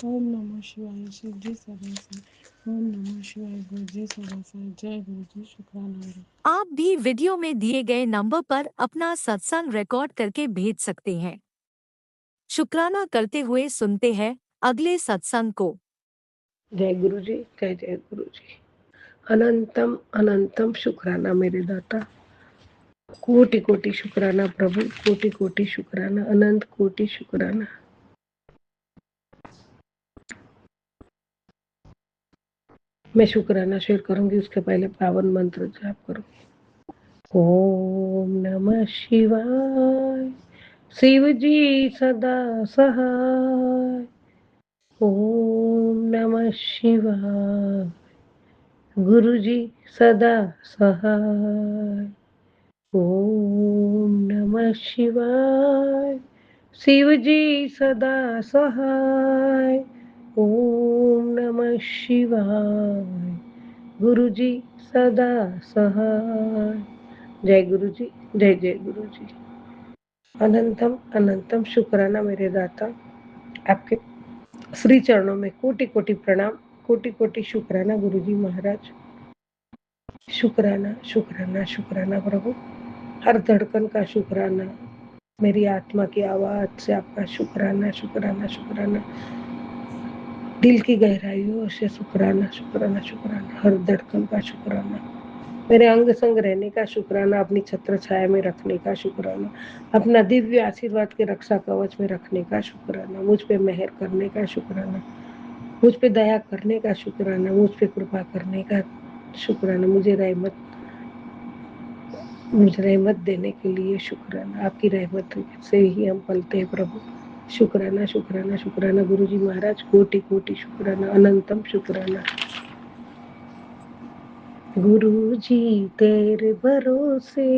ओम नमः शिवाय। शिव जी सदा से। ओम नमः शिवाय। गुरु जी सदा से। जय गुरु जी। शुक्राना गुरु जी। आप भी वीडियो में दिए गए नंबर पर अपना सत्संग रिकॉर्ड करके भेज सकते हैं। शुक्राना करते हुए सुनते हैं अगले सत्संग को। जय गुरु जी। जय गुरु जी। अनंतम अनंतम शुक्राना मेरे दाता। कोटि कोटि शुक्राना प्रभु, कोटि कोटि शुक्राना, अनंत कोटि शुक्राना। मैं शुक्राना शेयर करूंगी, उसके पहले पावन मंत्र जाप करूंगी। ओम नमः शिवाय। शिव जी सदा सहाय। ओम नमः शिवाय। गुरु जी सदा सहाय। ओम नमः शिवाय। शिव जी सदा सहाय। ओम नमः शिवाय। गुरु जी सदा सहाय। जय गुरु जी। जय गुरु जी। अनंतम अनंतम शुक्राना मेरे दाता। आपके श्री चरणों में कोटि कोटि प्रणाम, कोटि कोटि शुक्राना गुरु जी महाराज। शुक्राना शुक्राना शुक्राना प्रभु। हर धड़कन का शुक्राना, मेरी आत्मा की आवाज से आपका शुक्राना शुक्राना शुक्राना। दिल की गहराइयों से शुक्राना शुक्राना शुक्राना। हर धड़कन का शुक्राना, मेरे अंग संग रहने का शुक्राना, अपनी छत्र छाया में रखने का शुक्राना, अपना दिव्य आशीर्वाद के रक्षा कवच में रखने का शुक्राना, मुझ पे मेहर करने का शुक्राना, मुझ पे दया करने का शुक्राना, मुझ पे कृपा करने का शुक्राना, मुझे रहमत देने के लिए शुक्राना। आपकी रहमत से ही हम पलते हैं प्रभु। शुक्राना शुक्राना शुक्राना गुरु जी महाराज। कोटि कोटि शुक्राना, अनंतम शुक्राना। गुरु जी तेरे भरोसे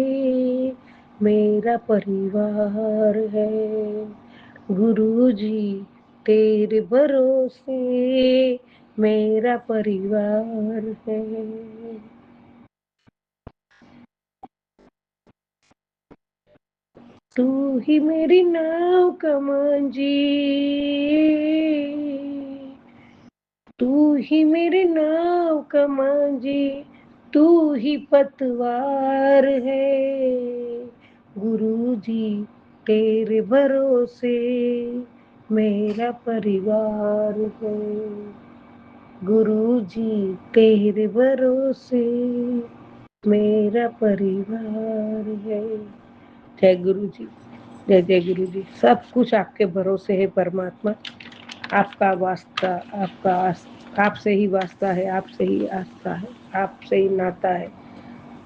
मेरा परिवार है। गुरु जी तेरे भरोसे मेरा परिवार है। तू ही मेरी नाव का मांझी, तू ही मेरी नाव का मांझी, तू ही पतवार है। गुरु जी तेरे भरोसे मेरा परिवार है। गुरु जी तेरे भरोसे मेरा परिवार है। जय गुरु जी। जय गुरु जी। सब कुछ आपके भरोसे है परमात्मा। आपका वास्ता, आपसे ही वास्ता है, आपसे ही आस्था है, आपसे ही नाता है,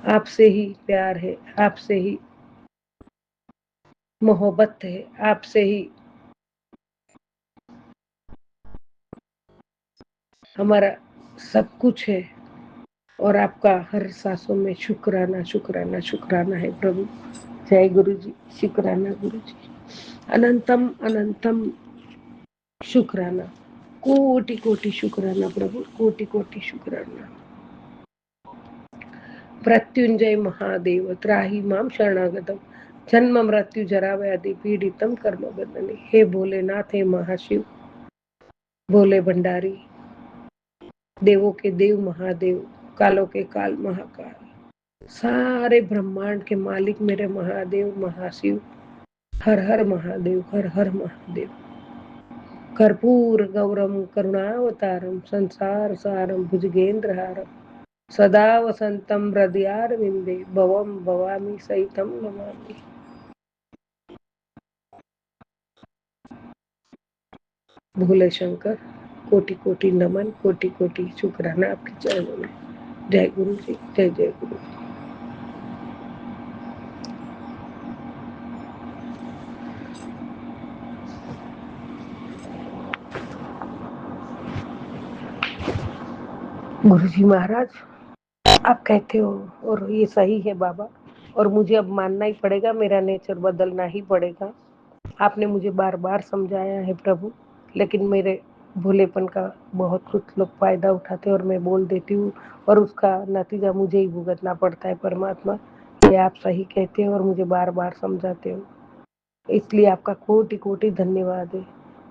आपसे ही प्यार है, आपसे ही मोहब्बत है, आपसे ही हमारा सब कुछ है। और आपका हर सांसों में शुक्राना शुक्राना शुक्राना है प्रभु। जय गुरु जी। शुक्राना गुरु जी। अनंतम अनंतम शुक्राना। कोटि कोटि शुक्राना प्रभु, कोटि कोटि शुक्राना। मृत्युंजय महादेव त्राहि माम शरणागतम जन्म मृत्यु जरा व्याधि पीड़ितम कर्म बंधने। हे भोलेनाथ, हे महाशिव, भोले भंडारी, देवों के देव महादेव, कालों के काल महाकाल, सारे ब्रह्मांड के मालिक मेरे महादेव महाशिव, हर हर महादेव, हर हर महादेव। कर्पूर गौरम करुणावतारम संसार सारम भुजगेंद्रहारम सदा वसंतम हृदयारविंदे भवम भवामी सहितम नमामि। भोले शंकर, कोटि कोटि नमन, कोटि कोटि शुक्राना आपकी चरणों में। जय गुरु जी, जय जय गुरु जी। गुरु जी महाराज, आप कहते हो और ये सही है बाबा, और मुझे अब मानना ही पड़ेगा, मेरा नेचर बदलना ही पड़ेगा। आपने मुझे बार बार समझाया है प्रभु, लेकिन मेरे भोलेपन का बहुत कुछ लोग फायदा उठाते हैं और मैं बोल देती हूँ, और उसका नतीजा मुझे ही भुगतना पड़ता है। परमात्मा, ये आप सही कहते हो और मुझे बार बार समझाते हो, इसलिए आपका कोटि कोटि धन्यवाद है।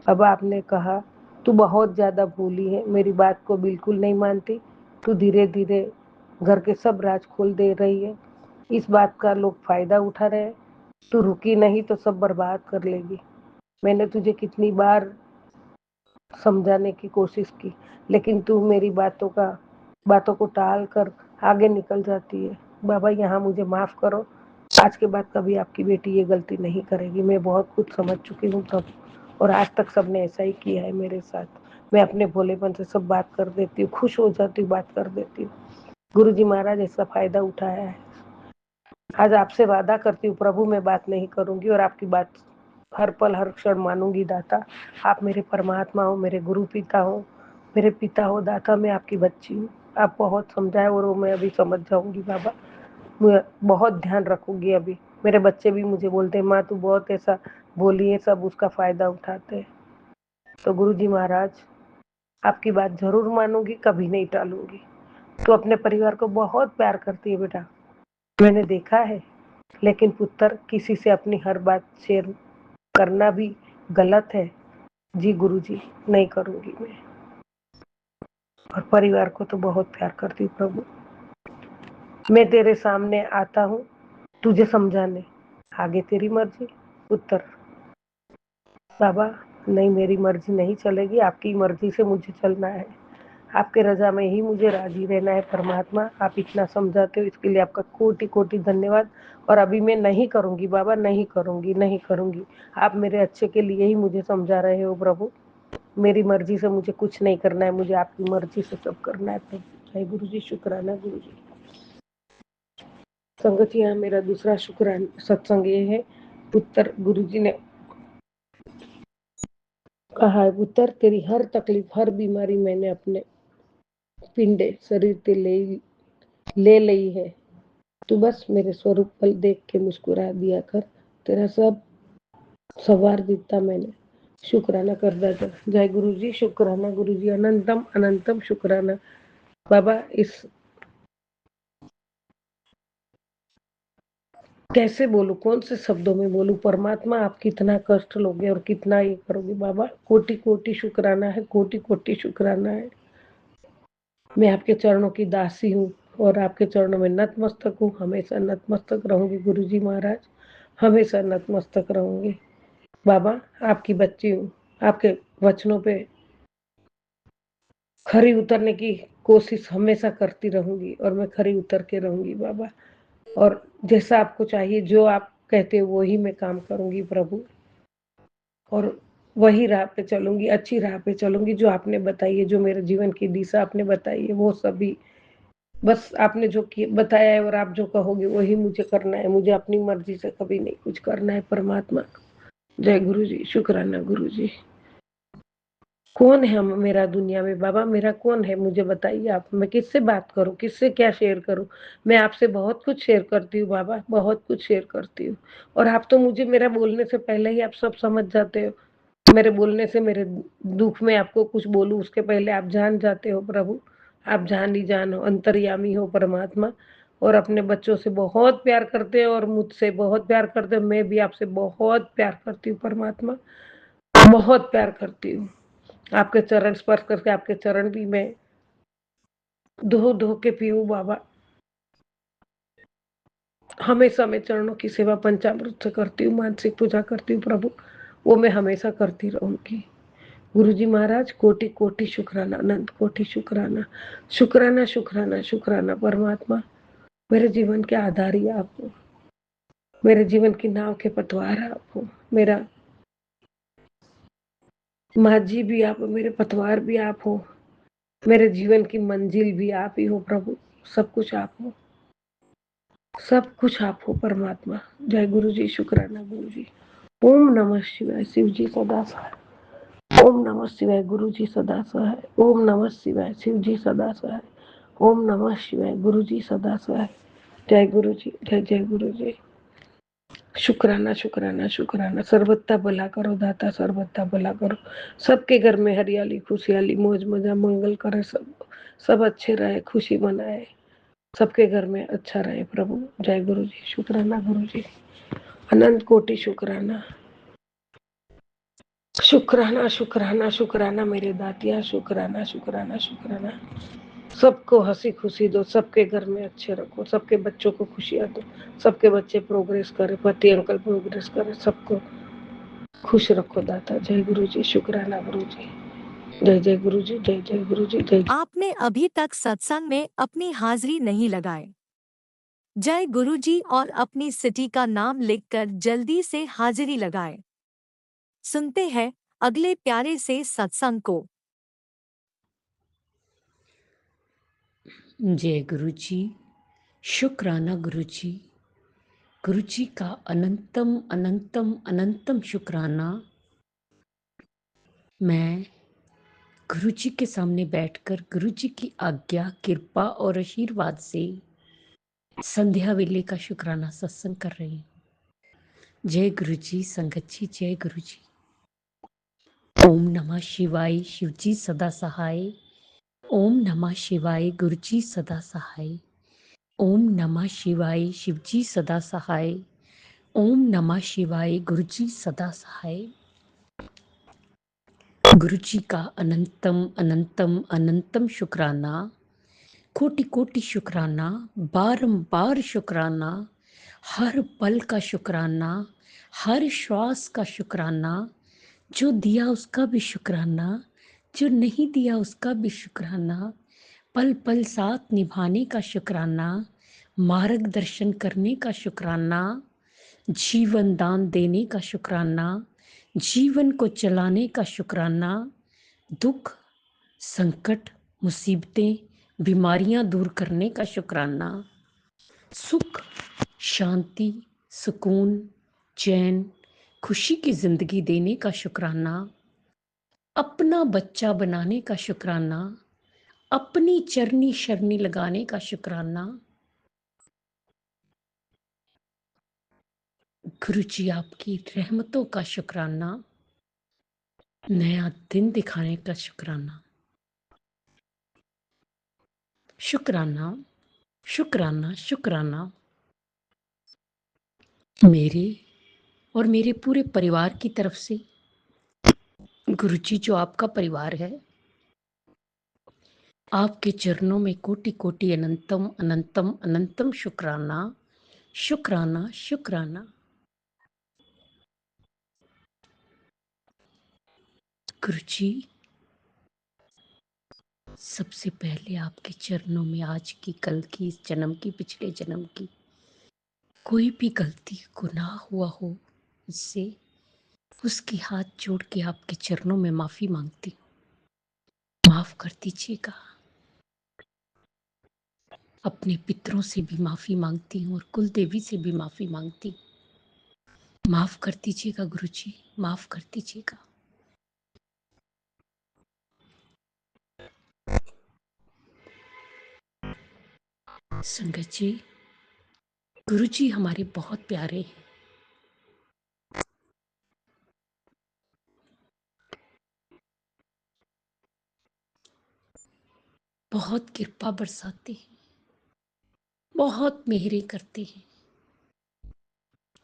अब आपने कहा तू बहुत ज्यादा भोली है, मेरी बात को बिल्कुल नहीं मानती, तू धीरे धीरे घर के सब राज खोल दे रही है, इस बात का लोग फायदा उठा रहे हैं, तू रुकी नहीं तो सब बर्बाद कर लेगी। मैंने तुझे कितनी बार समझाने की कोशिश की, लेकिन तू मेरी बातों को टाल कर आगे निकल जाती है। बाबा, यहाँ मुझे माफ करो, आज के बाद कभी आपकी बेटी ये गलती नहीं करेगी। मैं बहुत कुछ समझ चुकी हूँ तब, और आज तक सबने ऐसा ही किया है मेरे साथ। मैं अपने भोलेपन से सब बात कर देती हूँ, खुश हो जाती हूँ, बात कर देती हूँ। गुरु जी महाराज ऐसा फायदा उठाया है। आज आपसे वादा करती हूँ प्रभु, मैं बात नहीं करूंगी और आपकी बात हर पल हर क्षण मानूंगी। दाता, आप मेरे परमात्मा हो, मेरे गुरु पिता हो, मेरे पिता हो। दाता, मैं आपकी बच्ची हूँ, आप बहुत समझाए और वो मैं अभी समझ जाऊंगी बाबा। मैं बहुत ध्यान रखूंगी। अभी मेरे बच्चे भी मुझे बोलते हैं, माँ तू बहुत ऐसा बोली है, सब उसका फायदा उठाते हैं। तो गुरु जी महाराज, आपकी बात जरूर मानूंगी, कभी नहीं टालूंगी। तो अपने परिवार को बहुत प्यार करती है बेटा, मैंने देखा है, लेकिन पुत्र किसी से अपनी हर बात शेयर करना भी गलत है। जी गुरु जी, नहीं करूंगी मैं, और परिवार को तो बहुत प्यार करती हूँ प्रभु। मैं तेरे सामने आता हूँ तुझे समझाने, आगे तेरी मर्जी। पुत्र, बाबा नहीं, मेरी मर्जी नहीं चलेगी, आपकी मर्जी से मुझे चलना है, आपके रजा में ही मुझे राजी रहना है। परमात्मा, आप इतना समझाते हो, इसके लिए आपका कोटि कोटि धन्यवाद। और अभी मैं नहीं करूंगी बाबा, नहीं करूंगी, नहीं करूंगी। आप मेरे अच्छे के लिए ही मुझे समझा रहे हो प्रभु, मेरी मर्जी से मुझे कुछ नहीं करना है, मुझे आपकी मर्जी से सब करना है प्रभु। जय गुरु जी, शुक्राना गुरु जी। संगत, यहाँ मेरा दूसरा शुक्राना सत्संग ये है, पुत्र गुरु जी ने कहा है, पुत्र तेरी हर तकलीफ, हर बीमारी मैंने अपने पिंडे शरीर पे ले ली है, तू बस मेरे स्वरूप पल देख के मुस्कुरा दिया कर, तेरा सब सवार दिता मैंने, शुक्राना करदा जा। जय गुरु जी, शुक्राना गुरु जी, अनंतम अनंतम शुक्राना। बाबा, इस कैसे बोलूं, कौन से शब्दों में बोलूं? परमात्मा, आप कितना कष्ट लोगे और कितना ये करोगे बाबा। कोटि कोटि शुक्राना है, कोटि कोटि शुक्राना है। मैं आपके चरणों की दासी हूँ और आपके चरणों में नतमस्तक हूँ, हमेशा नतमस्तक रहूंगी गुरु जी महाराज, हमेशा नतमस्तक रहूंगी। बाबा, आपकी बच्ची हूँ, आपके वचनों पे खरी उतरने की कोशिश हमेशा करती रहूंगी, और मैं खरी उतर के रहूंगी बाबा। और जैसा आपको चाहिए, जो आप कहते हो वही मैं काम करूंगी प्रभु, और वही राह पे चलूंगी, अच्छी राह पे चलूंगी जो आपने बताई है, जो मेरे जीवन की दिशा आपने बताई है, वो सभी बस आपने जो बताया है और आप जो कहोगे वही मुझे करना है। मुझे अपनी मर्जी से कभी नहीं कुछ करना है परमात्मा। जय गुरु जी, शुक्राना गुरु जी। कौन है हम मेरा दुनिया में बाबा, मेरा कौन है मुझे बताइए आप। मैं किससे बात करूं, किससे क्या शेयर करूं? मैं आपसे बहुत कुछ शेयर करती हूँ बाबा, बहुत कुछ शेयर करती हूँ, और आप तो मुझे मेरा बोलने से पहले ही आप सब समझ जाते हो। मेरे बोलने से, मेरे दुख में आपको कुछ बोलूं उसके पहले आप जान जाते हो प्रभु। आप जान ही जान हो, अंतर्यामी हो परमात्मा, और अपने बच्चों से बहुत प्यार करते हो और मुझसे बहुत प्यार करते हो। मैं भी आपसे बहुत प्यार करती हूँ परमात्मा, बहुत प्यार करती हूँ। आपके चरण स्पर्श करके आपके चरण भी मैं धो धो के पीऊं बाबा। हमेशा मैं चरणों की सेवा पंचामृत से करती हूँ, मानसिक पूजा करती हूँ प्रभु, वो मैं हमेशा करती रहूंगी। गुरुजी महाराज कोटि कोटि शुक्राना, अनंत कोटि शुक्राना, शुक्राना शुक्राना शुक्राना परमात्मा। मेरे जीवन के आधार ही आप हो, मेरे जीवन की नाव के पतवार आप हो, मेरा माझी भी आप हो, मेरे पतवार भी आप हो, मेरे जीवन की मंजिल भी आप ही हो प्रभु। सब कुछ आप हो, सब कुछ आप हो परमात्मा। जय गुरु जी, शुक्राना गुरु जी। ओम नमः शिवाय। शिव जी सदा सहाय। ओम नमः शिवाय। गुरु जी सदा सहाय। ओम नमः शिवाय। शिव जी सदा सहाय। ओम नमः शिवाय। गुरु जी सदा सहाय। जय गुरु जी, जय जय गुरु जी। शुक्राना शुक्राना शुक्राना। सर्वथा भला करो दाता, सर्वथा भला करो। सबके घर में हरियाली, खुशहाली, मौज मजा, मंगल करे, सब अच्छे रहे, खुशी मनाए, सबके घर में अच्छा रहे प्रभु। जय गुरु जी, शुक्राना गुरु जी, अनंत कोटि शुक्राना। शुक्राना शुक्राना शुक्राना मेरे दातिया, शुक्राना शुक्राना शुक्राना। सबको हंसी खुशी दो, सबके घर में अच्छे रखो, सबके बच्चों को खुशियां दो, सबके बच्चे प्रोग्रेस करे, पति अंकल प्रोग्रेस करे, सबको खुश रखो दाता। जय गुरु जी, शुक्राना गुरु जी। जय जय गुरु जी, जय जय गुरु जी, जय। आपने अभी तक सत्संग में अपनी हाजिरी नहीं लगाए। जय गुरु जी और अपनी सिटी का नाम लिखकर जल्दी से हाजिरी लगाएं। सुनते हैं अगले प्यारे से सत्संग को। जय गुरु जी, शुक्राना गुरु जी। गुरु जी का अनंतम अनंतम अनंतम शुक्राना। मैं गुरु जी के सामने बैठकर गुरु जी की आज्ञा, कृपा और आशीर्वाद से संध्या वेले का शुक्राना सत्संग कर रही हूँ। जय गुरु जी, संगत जी, जय गुरु जी। ओम नमः शिवाय। शिव जी सदा सहाय। ओम नमः शिवाय। गुरु जी सदा सहाय। ओम नमः शिवाय। शिव जी सदा सहाय। ओम नमः शिवाय। गुरु जी सदा सहाय। गुरु जी का अनंतम अनंतम अनंतम शुक्राना, कोटि कोटि शुक्राना, बारंबार शुक्राना, हर पल का शुक्राना, हर श्वास का शुक्राना, जो दिया उसका भी शुक्राना, जो नहीं दिया उसका भी शुक्राना, पल पल साथ निभाने का शुक्राना, मार्गदर्शन करने का शुक्राना, जीवन दान देने का शुक्राना, जीवन को चलाने का शुक्राना, दुख, संकट, मुसीबतें, बीमारियां दूर करने का शुक्राना, सुख, शांति, सुकून, चैन, खुशी की जिंदगी देने का शुक्राना, अपना बच्चा बनाने का शुक्राना, अपनी चरनी शरनी लगाने का शुक्राना। गुरु जी आपकी रहमतों का शुक्राना, नया दिन दिखाने का शुक्राना। शुक्राना शुक्राना शुक्राना। मेरे और मेरे पूरे परिवार की तरफ से गुरु जी, जो आपका परिवार है, आपके चरणों में कोटि कोटि अनंतम अनंतम अनंतम शुक्राना शुक्राना शुक्राना। गुरु जी, सबसे पहले आपके चरणों में आज की, कल की, इस जन्म की, पिछले जन्म की कोई भी गलती गुनाह हुआ हो, इससे उसकी हाथ जोड़ के आपके चरणों में माफी मांगती हूँ। माफ कर दीजिएगा। अपने पितरों से भी माफी मांगती हूँ और कुल देवी से भी माफी मांगती हूँ। माफ कर दीजिएगा गुरु जी, माफ कर दीजिएगा। संगत जी, गुरु जी हमारे बहुत प्यारे हैं। बहुत कृपा बरसाते हैं, बहुत मेहरे करते हैं।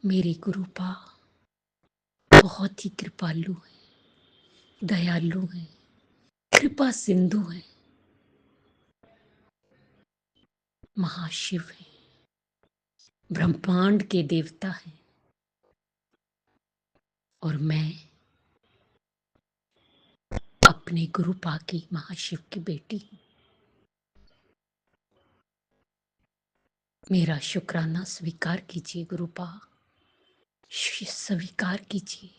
मेरे गुरुपा बहुत ही कृपालु है, दयालु है, कृपा सिंधु है, महाशिव है, ब्रह्मांड के देवता है। और मैं अपने गुरुपा की महाशिव की बेटी हूं। मेरा शुक्राना स्वीकार कीजिए गुरुपा, स्वीकार कीजिए।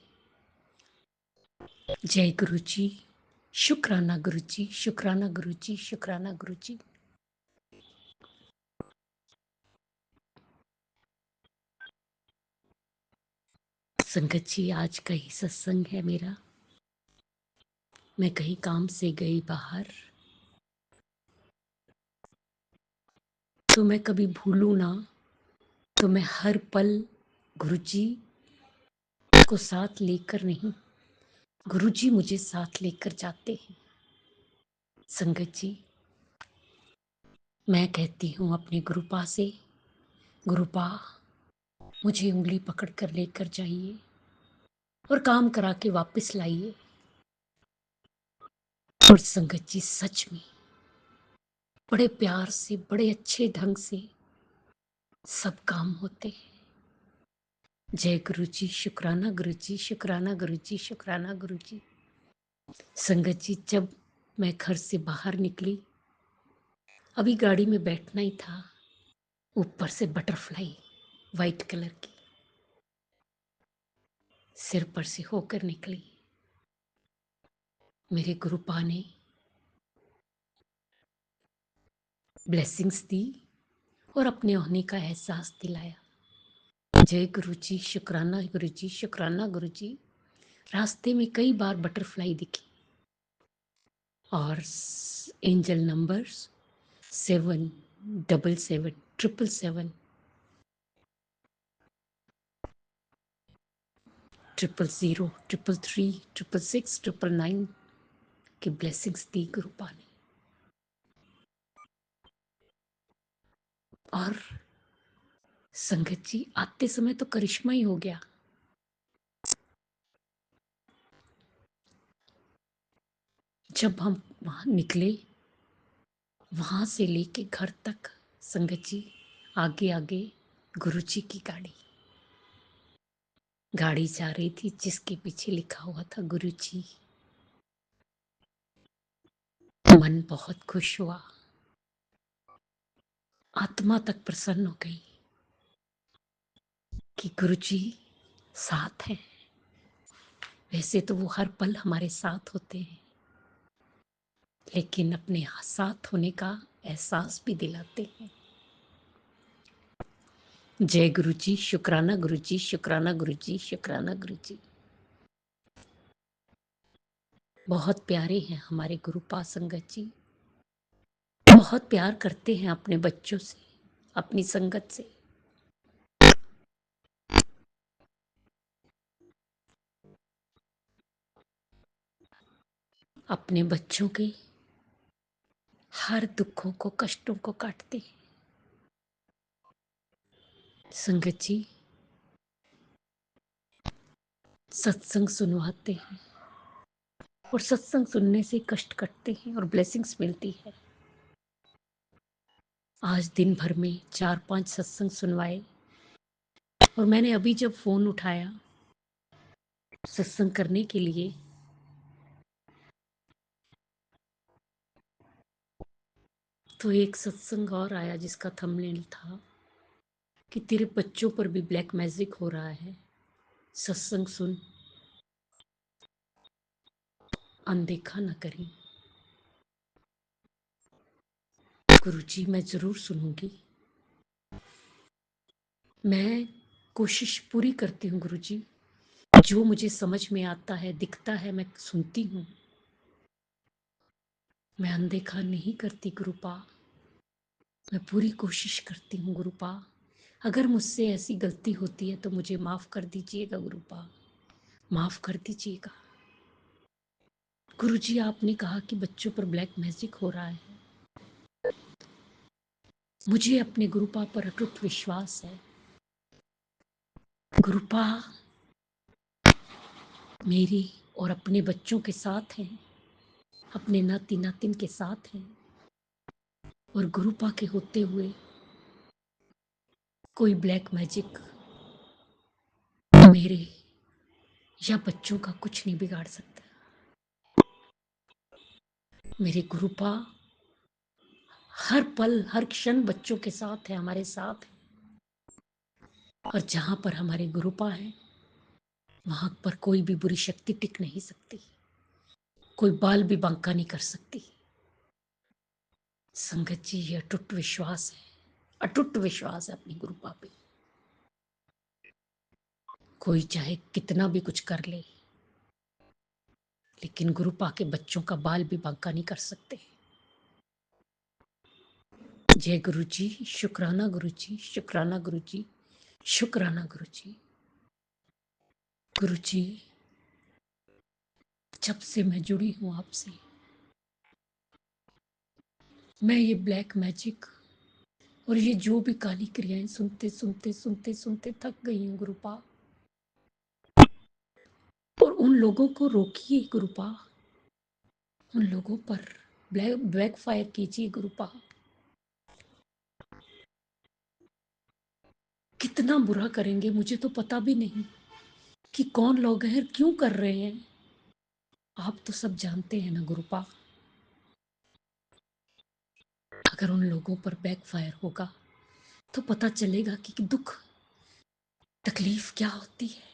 जय गुरु जी, शुक्राना गुरु जी, शुक्राना गुरु जी, शुक्राना गुरु जी। संगत जी, आज का ही सत्संग है मेरा। मैं कहीं काम से गई बाहर, तो मैं कभी भूलूं ना, तो मैं हर पल गुरुजी को साथ लेकर नहीं, गुरुजी मुझे साथ लेकर जाते हैं। संगत जी, मैं कहती हूँ अपने गुरुपा से, गुरुपा मुझे उंगली पकड़ कर लेकर जाइए और काम करा के वापस लाइए। और संगत जी, सच में बड़े प्यार से, बड़े अच्छे ढंग से सब काम होते हैं। जय गुरु जी, शुक्राना गुरु जी, शुक्राना गुरु जी, शुक्राना गुरु जी। संगत जी, जब मैं घर से बाहर निकली, अभी गाड़ी में बैठना ही था, ऊपर से बटरफ्लाई वाइट कलर की सिर पर से होकर निकली। मेरे गुरुपा ने ब्लेसिंग्स दी और अपने होने का एहसास दिलाया। जय गुरु जी, शुक्राना गुरु जी, शुक्राना गुरु जी। रास्ते में कई बार बटरफ्लाई दिखी और एंजल नंबर्स 777 777 000 333 666 999 की ब्लेसिंग्स दी गुरुपा ने। और संगत जी, आते समय तो करिश्मा ही हो गया। जब हम वहां निकले, वहां से लेके घर तक, संगत जी, आगे आगे गुरुजी की गाड़ी जा रही थी, जिसके पीछे लिखा हुआ था गुरुजी। मन बहुत खुश हुआ, आत्मा तक प्रसन्न हो गई कि गुरुजी साथ हैं। वैसे तो वो हर पल हमारे साथ होते हैं, लेकिन अपने साथ होने का एहसास भी दिलाते हैं। जय गुरु जी, शुक्राना गुरु जी, शुक्राना गुरु जी, शुक्राना गुरु जी। बहुत प्यारे हैं हमारे गुरुपा संगत जी, बहुत प्यार करते हैं अपने बच्चों से, अपनी संगत से। अपने बच्चों के हर दुखों को, कष्टों को काटते हैं। संगत जी, सत्संग सुनवाते हैं और सत्संग सुनने से कष्ट कटते हैं और ब्लेसिंग्स मिलती है। आज दिन भर में 4-5 सत्संग सुनवाए, और मैंने अभी जब फोन उठाया सत्संग करने के लिए, तो एक सत्संग और आया जिसका थंबनेल था कि तेरे बच्चों पर भी ब्लैक मैजिक हो रहा है, सत्संग सुन, अनदेखा न करें। गुरुजी, मैं जरूर सुनूंगी। मैं कोशिश पूरी करती हूँ गुरुजी, जो मुझे समझ में आता है, दिखता है, मैं सुनती हूँ। मैं अनदेखा नहीं करती गुरुपा, मैं पूरी कोशिश करती हूँ गुरुपा। अगर मुझसे ऐसी गलती होती है तो मुझे माफ कर दीजिएगा गुरुपा, माफ कर दीजिएगा। गुरुजी, आपने कहा कि बच्चों पर ब्लैक मैजिक हो रहा है, मुझे अपने गुरुपा पर अटूट विश्वास है। गुरुपा मेरी और अपने बच्चों के साथ हैं, अपने नाती नातिन के साथ हैं, और गुरुपा के होते हुए कोई ब्लैक मैजिक मेरे या बच्चों का कुछ नहीं बिगाड़ सकता। मेरे गुरुपा हर पल हर क्षण बच्चों के साथ है, हमारे साथ है, और जहां पर हमारे गुरुपा है वहां पर कोई भी बुरी शक्ति टिक नहीं सकती, कोई बाल भी बांका नहीं कर सकती। संगत जी, ये अटूट विश्वास है, अटूट विश्वास है अपनी गुरुपा पे। कोई चाहे कितना भी कुछ कर ले, लेकिन गुरुपा के बच्चों का बाल भी बांका नहीं कर सकते। जय गुरु जी, शुक्राना गुरु जी, शुक्राना गुरु जी, शुक्राना गुरु जी। गुरु जी, जब से मैं जुड़ी हूं आपसे, मैं ये ब्लैक मैजिक और ये जो भी काली क्रियाएं सुनते सुनते सुनते सुनते थक गई हूं गुरुपा। और उन लोगों को रोकिए गुरुपा, उन लोगों पर ब्लैक फायर कीजिए गुरुपा। कितना बुरा करेंगे मुझे तो पता भी नहीं कि कौन लोग हैं, क्यों कर रहे हैं। आप तो सब जानते हैं ना गुरुपा। अगर उन लोगों पर बैकफायर होगा तो पता चलेगा कि दुख तकलीफ क्या होती है।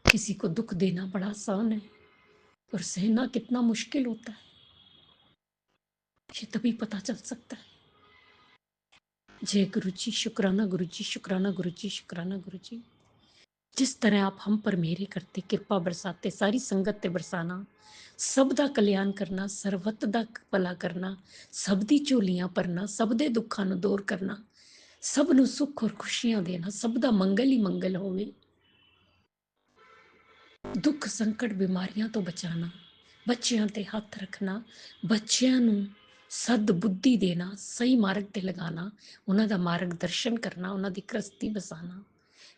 किसी को दुख देना बड़ा आसान है और सहना कितना मुश्किल होता है, ये तभी पता चल सकता है। जय गुरु जी, शुक्राना गुरु जी, शुक्राना गुरु जी, शुक्राना गुरु जी। जिस तरह आप हम पर मेरे करते, कृपा बरसाते, सारी संगत ते बरसाना, सबदा कल्याण करना, सर्वत दा भला करना, सबदी झोलियां भरना, सबदे दुखां नूं दूर करना, सब नूं सुख और खुशियां देना, सबदा मंगल ही मंगल होवे। दुख संकट बीमारियां तो बचाना, बच्चियां ते हथ रखना, बच्चियां नूं सद बुद्धि देना, सही मार्ग ते लगाना, उन्हां दा मार्गदर्शन करना, उन्हां दी कृस्ती बसाना।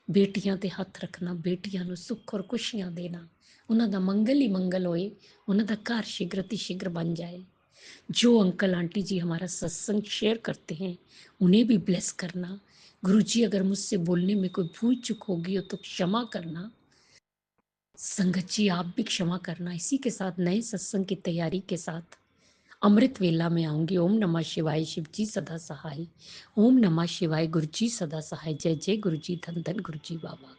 बेटियां ते हथ रखना, बेटियां नूं सुख और खुशियां देना, उन्हां दा मंगल ही मंगल होए, उन्हां दा घर शीघ्र ती शीघ्र बन जाए। जो अंकल आंटी जी हमारा सत्संग शेयर करते हैं उन्हें भी ब्लेस करना। गुरु जी, अगर मुझसे बोलने में कोई भूल चूक होगी हो तो क्षमा करना। संगत जी, आप भी क्षमा करना। इसी के साथ नए सत्संग की तैयारी के साथ अमृत वेला में आऊंगी। ओम नमः शिवाय, शिव जी सदा सहाय। ओम नमः शिवाय, गुरु जी सदा सहाय। जय जय गुरु जी, धन धन गुरु जी बाबा।